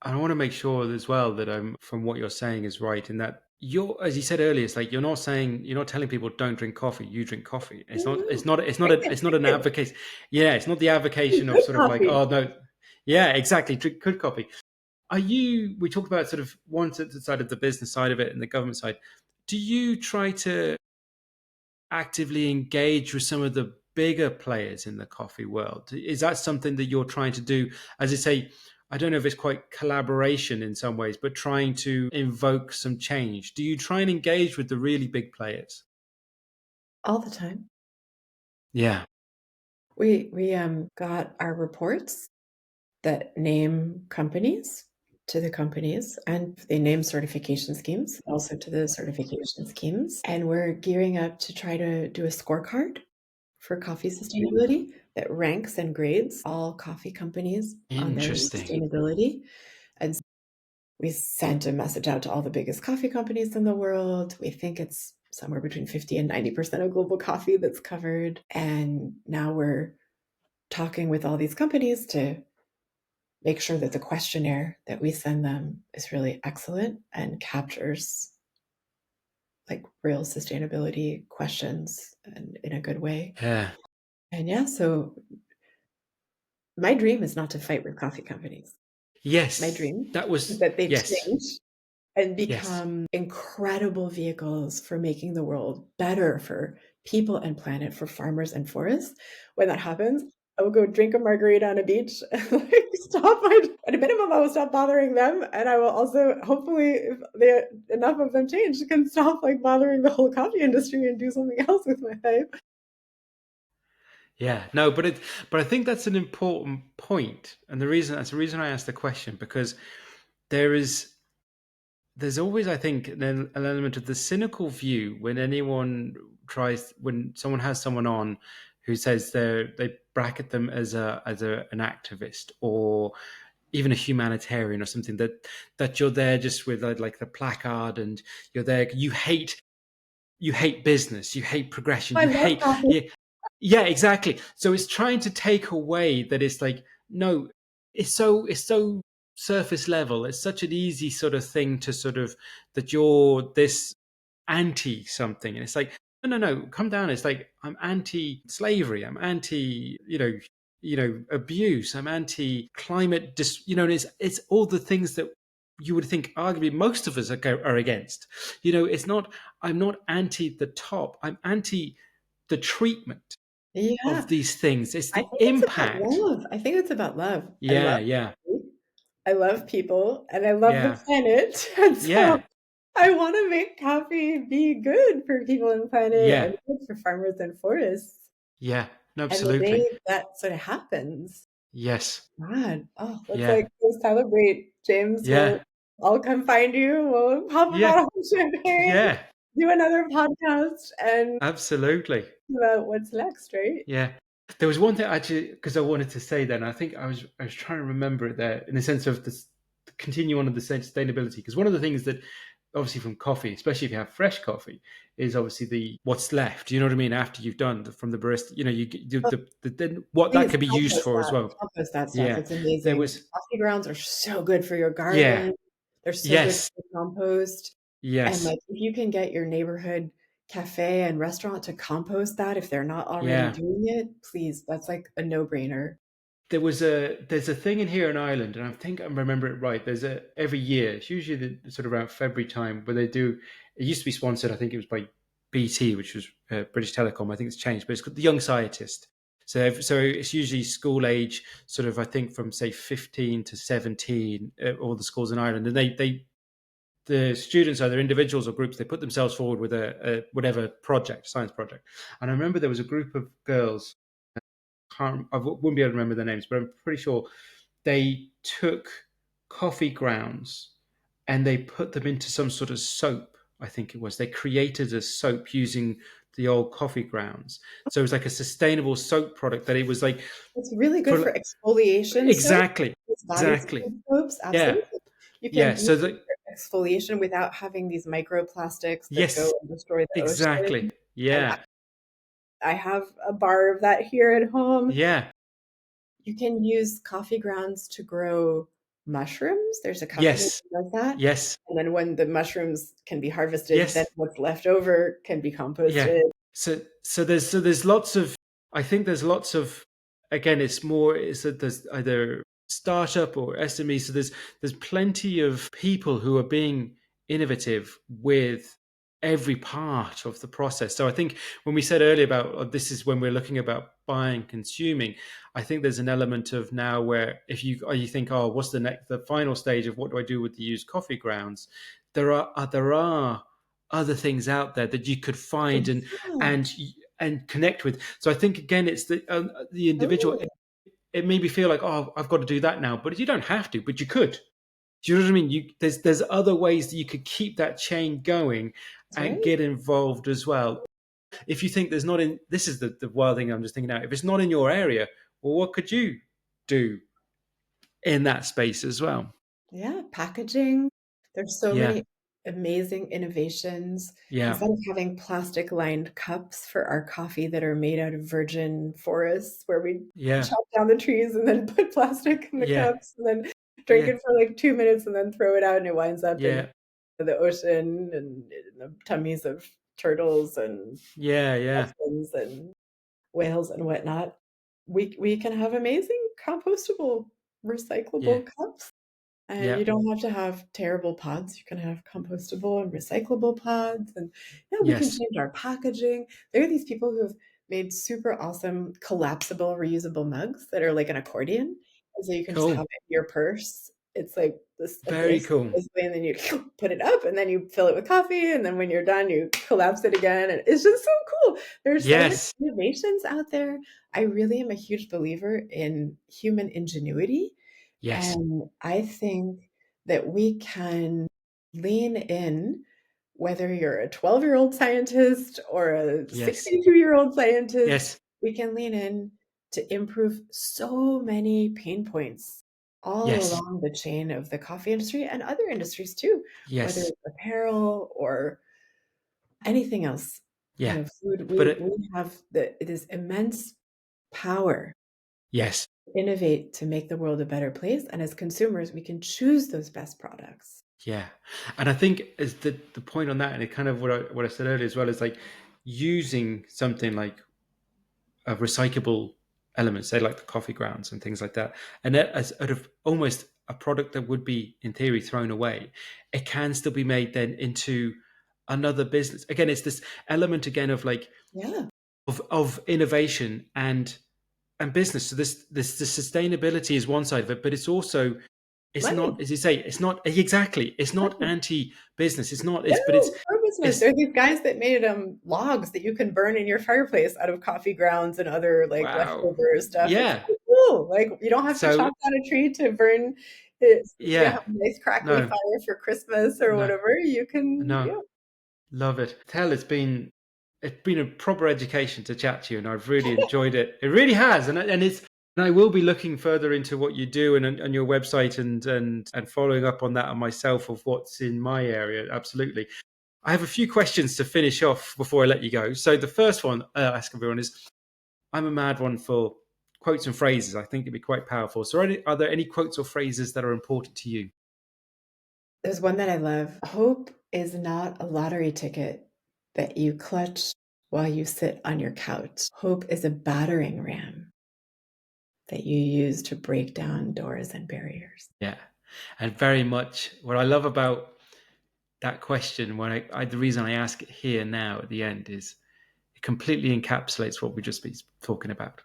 I want to make sure as well that I'm from what you're saying is right in that you're, as you said earlier, it's like you're not telling people don't drink coffee, you drink coffee. No, no. It's not Drink an it. advocation. Yeah, it's not the Drink advocation of good sort of like, coffee. oh no, yeah, exactly, drink good coffee. We talked about sort of one side of the business side of it and the government side. Do you try to actively engage with some of the bigger players in the coffee world? Is that something that you're trying to do? As I say, I don't know if it's quite collaboration in some ways, but trying to invoke some change. Do you try and engage with the really big players? All the time. Yeah. We got our reports that name companies to the companies, and they name certification schemes also to the certification schemes. And we're gearing up to try to do a scorecard for coffee sustainability that ranks and grades all coffee companies on their Interesting. sustainability. And we sent a message out to all the biggest coffee companies in the world. We think it's somewhere between 50 and 90% of global coffee that's covered. And now we're talking with all these companies to make sure that the questionnaire that we send them is really excellent and captures like real sustainability questions and in a good way. Yeah. And yeah, so my dream is not to fight with coffee companies. My Yes. dream That is was, that they yes. change and Yes. become incredible vehicles for making the world better for people and planet, for farmers and forests. When that happens, I will go drink a margarita on a beach and like stop. At a minimum, I will stop bothering them, and I will also, hopefully, if enough of them change, can stop like bothering the whole coffee industry and do something else with my life. Yeah, no, but I think that's an important point, and that's the reason I asked the question, because there is there's always, I think, an element of the cynical view when someone has someone on who says they bracket them as an activist or even a humanitarian or something, that you're there just with like the placard, and you're there, you hate business, you hate progression, I love coffee. yeah, yeah, exactly. So it's trying to take away that it's like, no, it's so surface level. It's such an easy sort of thing to sort of, that you're this anti something, and it's like, no, come down. It's like, I'm anti slavery, I'm anti, abuse, I'm anti climate, and it's all the things that you would think arguably most of us are against. It's not, I'm not anti the top, I'm anti the treatment Yeah, of these things. It's I the think it's about impact. love. I think it's about love. I love Yeah, yeah, coffee, I love people, and I love the yeah, planet. And so yeah, I want to make coffee be good for people and planet yeah, and good for farmers and forests. yeah, no, And the absolutely. day that sort of happens, Yes, God, oh, let's yeah, like go celebrate, James. yeah, I'll come find you. We'll pop a yeah, bottle of champagne, yeah, do another podcast, and absolutely. about what's next, right? Yeah. There was one thing actually, because I wanted to say then, I think I was trying to remember it there, in the sense of this, continue on with the sustainability, because one of the things that, obviously, from coffee, especially if you have fresh coffee, is obviously the what's left. You know what I mean? After you've done from the barista, you get then what that Please could be used for as well. compost that stuff. Yeah. It's There amazing. was, Coffee grounds are so good for your yeah, garden. They're so good yes, for compost. And yes, like if you can get your neighborhood cafe and restaurant to compost that if they're not already yeah. doing it, please, that's like a no-brainer. There's a thing in here in Ireland, and I think I remember it right. There's a every year. It's usually sort of around February time, where they do. It used to be sponsored. I think it was by BT, which was British Telecom. I think it's changed, but it's called the Young Scientist. So it's usually school age, sort of, I think from say 15 to 17, all the schools in Ireland, and the students, either individuals or groups, they put themselves forward with a whatever project, science project. And I remember there was a group of girls. I wouldn't be able to remember their names, but I'm pretty sure they took coffee grounds and they put them into some sort of soap. I think it was. They created a soap using the old coffee grounds. So it was like a sustainable soap product that it was like It's really good for for exfoliation soap. exactly, It's body exactly. soaps, Yeah, absolutely. You yeah. can use So it for exfoliation without having these microplastics that go yes, and destroy the exactly. ocean. And Yeah, I have a bar of that here at home. yeah. You can use coffee grounds to grow mushrooms. There's a company Yes, that does that. yes, And then when the mushrooms can be harvested, then yes. what's left over can be Yeah. composted. So there's lots of, I think there's lots of, again, it's more, is that there's either startup or SME. So there's plenty of people who are being innovative with every part of the process. So I think when we said earlier about, this is when we're looking about buying, consuming, I think there's an element of now where, if you think, oh, what's the final stage of what do I do with the used coffee grounds? There are other things out there that you could find Yeah, and and connect with. So I think, again, it's the individual. totally. It made me feel like, oh, I've got to do that now, but you don't have to, but you could. Do you know what I mean? There's other ways that you could keep that chain going That's and right. get involved as well. if you think there's not in, this is the wild thing I'm just thinking now, if it's not in your area, well, what could you do in that space as well? Yeah, packaging. There's so Yeah. many amazing innovations. Yeah. Instead of having plastic-lined cups for our coffee that are made out of virgin forests where we Yeah. chop down the trees and then put plastic in the Yeah. cups and then drink Yeah. it for like 2 minutes and then throw it out and it winds up in Yeah. the ocean and in the tummies of turtles and Yeah. Yeah. dolphins and whales and whatnot. We can have amazing compostable, Yeah. recyclable cups. And Yeah. you don't have to have terrible pods. You can have compostable and recyclable pods. And yeah, we can Yes. change our packaging. There are these people who have made super awesome collapsible, reusable mugs that are like an accordion. And so you can just have Cool. it in your purse. It's like Very this, cool. way, and then you put it up, and then you fill it with coffee, and then when you're done, you collapse it again. And it's just so cool. There's so many Yes. innovations out there. I really am a huge believer in human ingenuity. Yes. And I think that we can lean in, whether you're a 12-year-old scientist or a Yes. 62-year-old scientist, Yes. we can lean in to improve so many pain points all Yes. along the chain of the coffee industry and other industries too, whether Yes. it's apparel or anything else, Yeah. food. But We have this immense power yes. innovate to make the world a better place. And as consumers, we can choose those best products. Yeah. And I think is the point on that, and it kind of what I said earlier as well, is like using something like a recyclable element, say like the coffee grounds and things like that, and that as out of almost a product that would be in theory thrown away, it can still be made then into another business. Again, it's this element again of like Yeah. of innovation and business. So this the sustainability is one side of it, but it's also, it's Money. not, as you say, it's not exactly, it's not Money. anti-business. It's not, it's but No, pro-business. it's There are these guys that made logs that you can burn in your fireplace out of coffee grounds and other like wow. leftover stuff. It's Yeah. so cool. Like you don't have to So chop down a tree to burn it. So you have yeah. a nice crackly No, fire for Christmas or no, whatever. You can, no. yeah. Love it. Tell, it's been a proper education to chat to you, and I've really enjoyed it. It really has, and it's, and I will be looking further into what you do and your website and following up on that on myself of what's in my area. Absolutely. I have a few questions to finish off before I let you go. So the first one I ask everyone is, I'm a mad one for quotes and phrases. I think it'd be quite powerful. So are there any quotes or phrases that are important to you? There's one that I love. Hope is not a lottery ticket that you clutch while you sit on your couch. Hope is a battering ram that you use to break down doors and barriers. Yeah. And very much what I love about that question, when the reason I ask it here now at the end is it completely encapsulates what we just been talking about.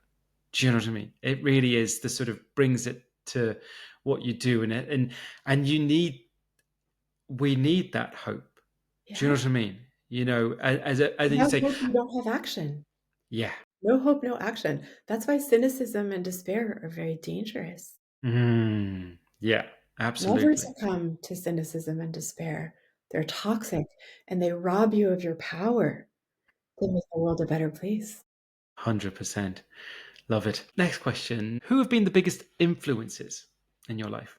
Do you know what I mean? It really is the sort of brings it to what you do, and we need that hope. Do you know Yeah. what I mean? You know, as you Without say, hope, you don't have action. yeah, No hope, no action. That's why cynicism and despair are very dangerous. yeah, Never absolutely, succumb to cynicism and despair. They're toxic and they rob you of your power to make the world a better place. 100%. Love it. Next question: who have been the biggest influences in your life?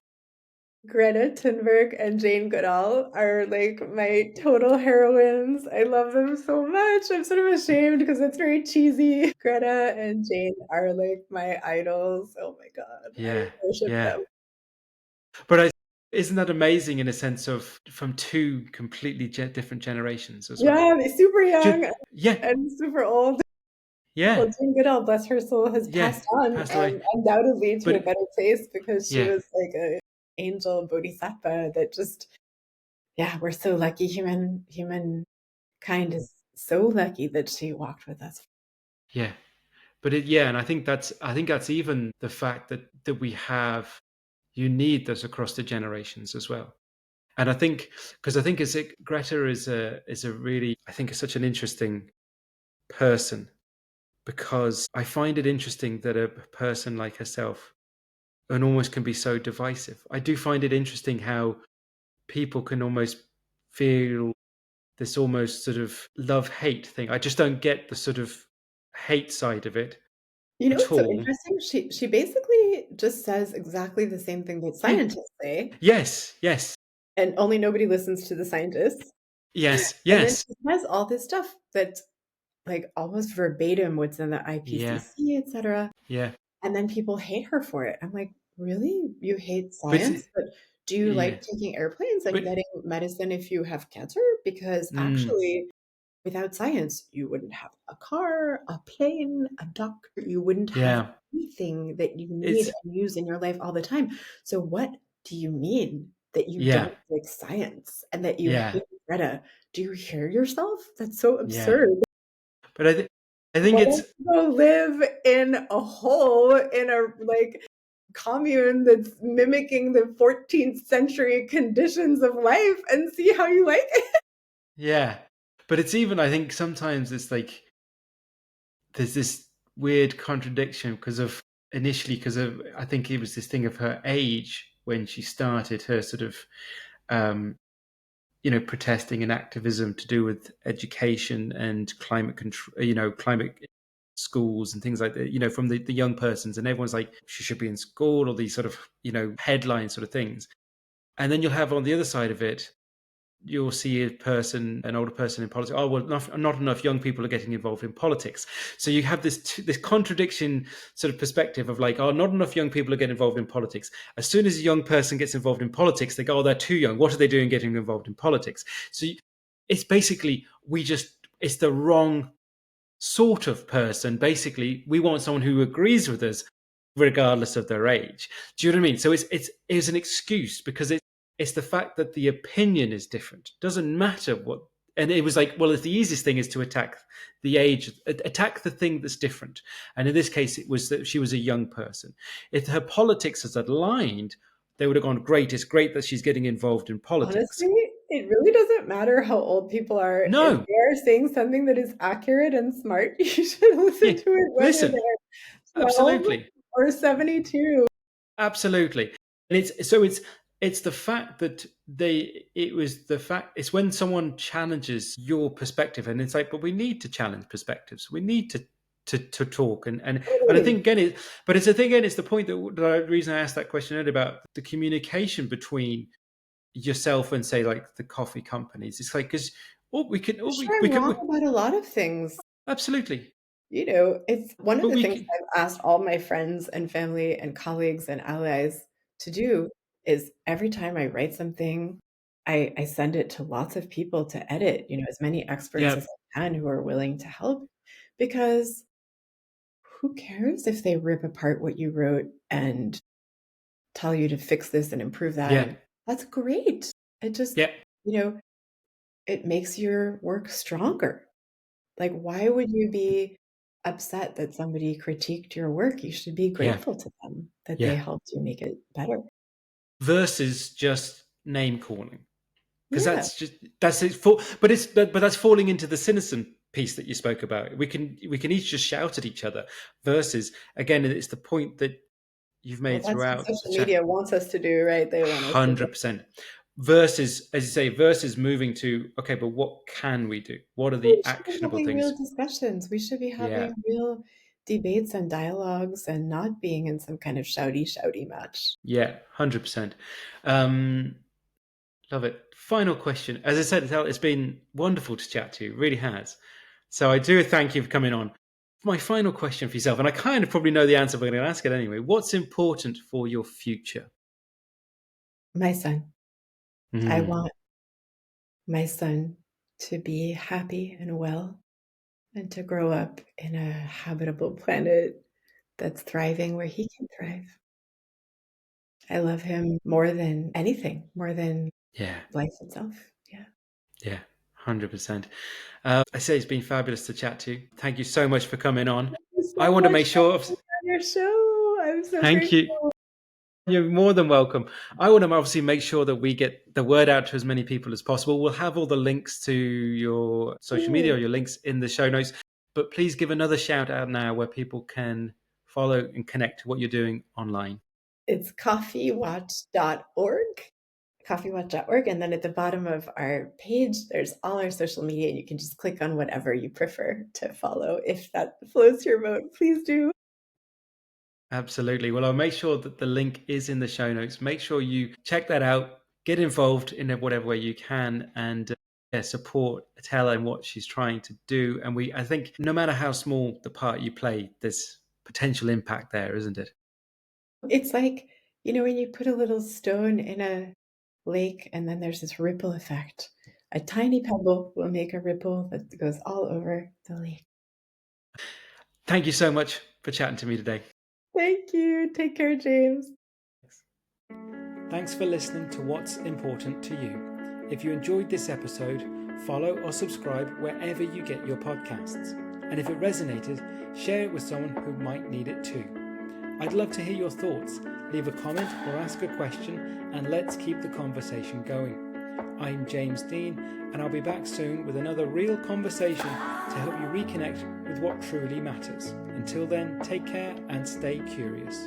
Greta Thunberg and Jane Goodall are like my total heroines. I love them so much. I'm sort of ashamed because it's very cheesy. Greta and Jane are like my idols. Oh my God. I Yeah, worship yeah. them. But isn't that amazing in a sense of from two completely different generations as well? Yeah, they're super young Yeah, and super old. yeah, Well, Jane Goodall, bless her soul, has yeah. passed on Passed away, and undoubtedly to a but better place because she yeah, was like a angel bodhisattva that just, yeah, we're so lucky. Humankind is so lucky that she walked with us. yeah. But yeah, and I think that's even the fact that we have, you need this across the generations as well. And I think, because I think Greta is a really, I think is such an interesting person, because I find it interesting that a person like herself and almost can be so divisive. I do find it interesting how people can almost feel this almost sort of love-hate thing. I just don't get the sort of hate side of it You know at what's so all. interesting? She basically just says exactly the same thing that Yeah. scientists say, Yes, yes, and only nobody listens to the scientists. yes, And then yes. she says all this stuff that's, like, almost verbatim what's in the Yeah, IPCC, etcetera, yeah. and then people hate her for it. I'm like, "Really? You hate But science, but do you yeah, like taking airplanes and but getting medicine if you have cancer? Because mm, actually, without science, you wouldn't have a car, a plane, a doctor, you wouldn't have yeah, anything that you need it's and use in your life all the time. So what do you mean that you yeah, don't like science and that you yeah, hate Greta? Do you hear yourself? That's so yeah. absurd. But I think Why it's don't you go live in a hole in a, like, commune that's mimicking the 14th century conditions of life and see how you like it? yeah. But it's even, I think sometimes it's like there's this weird contradiction because of I think it was this thing of her age when she started her sort of um, protesting and activism to do with education and climate control, climate schools and things like that, from the young persons, and everyone's like she should be in school, or these sort of headline sort of things. And then you'll have on the other side of it, you'll see an older person in politics. Oh well, not enough young people are getting involved in politics. So you have this contradiction sort of perspective of like, oh, not enough young people are getting involved in politics. As soon as a young person gets involved in politics, they go, oh, they're too young. What are they doing getting involved in politics? So it's basically it's the wrong sort of person. Basically, we want someone who agrees with us regardless of their age. Do you know what I mean? So it's an excuse because it's the fact that the opinion is different. It doesn't matter what. And it was like, well, if the easiest thing is to attack the age, attack the thing that's different. And in this case, it was that she was a young person. If her politics is aligned, they would have gone, great, it's great that she's getting involved in politics. Honestly, it really doesn't matter how old people are. If No, they are saying something that is accurate and smart, you should listen yeah, to it whether listen, they're 12 absolutely. or 72. Absolutely. And it's the fact that it's when someone challenges your perspective, and it's like, but we need to challenge perspectives. We need to talk, and I Totally. think again but it's the thing again, it's the point the reason I asked that question earlier about the communication between yourself and say like the coffee companies. It's like, because I'm sure I'm wrong about a lot of things. absolutely, It's one of but the we things can, I've asked all my friends and family and colleagues and allies to do is every time I write something, I send it to lots of people to edit, as many experts yeah, as I can who are willing to help, because who cares if they rip apart what you wrote and tell you to fix this and improve that? yeah, And that's great. It just, yeah, you know, it makes your work stronger. Like, why would you be upset that somebody critiqued your work? You should be yeah, grateful to them that they yeah, helped you make it better. versus just name calling. Because Yeah. that's it for, but that's falling into the cynicism piece that you spoke about. We can each just shout at each other, versus again, it's the point that you've Well, made that's what throughout the social chat. media wants us to do, right? They want us to 100%. Versus, as you say, versus moving to, okay, but what can we do? What are we the should be actionable having real things? discussions. We should be Yeah, having real debates and dialogues and not being in some kind of shouty match. yeah, 100%. um Love it. Final question. As I said, it's been wonderful to chat to you. It really has. So I do thank you for coming on. My final question for yourself, and I kind of probably know the answer, but I'm going to ask it anyway. What's important for your future? My son. I Mm, want my son to be happy and well and to grow up in a habitable planet that's thriving where he can thrive. I love him more than anything, more than yeah, life itself. Yeah. yeah, 100%. I say it's been fabulous to chat to you. Thank you so much for coming on. Thank you I so want to much make for sure, having me on your show. I'm so thank grateful. you. You're more than welcome. I want to obviously make sure that we get the word out to as many people as possible. We'll have all the links to your social media or your links in the show notes. But please give another shout out now where people can follow and connect to what you're doing online. It's coffeewatch.org. coffeewatch.org. And then at the bottom of our page, there's all our social media. And you can just click on whatever you prefer to follow. If that floats your boat, please do. Absolutely. Well, I'll make sure that the link is in the show notes. Make sure you check that out, get involved in whatever way you can, and support Etelle and what she's trying to do. And I think no matter how small the part you play, there's potential impact there, isn't it? It's like, when you put a little stone in a lake and then there's this ripple effect. A tiny pebble will make a ripple that goes all over the lake. Thank you so much for chatting to me today. Thank you. Take care, James. Thanks for listening to What's Important to You. If you enjoyed this episode, follow or subscribe wherever you get your podcasts. And if it resonated, share it with someone who might need it too. I'd love to hear your thoughts. Leave a comment or ask a question, and let's keep the conversation going. I'm James Dean, and I'll be back soon with another real conversation to help you reconnect with what truly matters. Until then, take care and stay curious.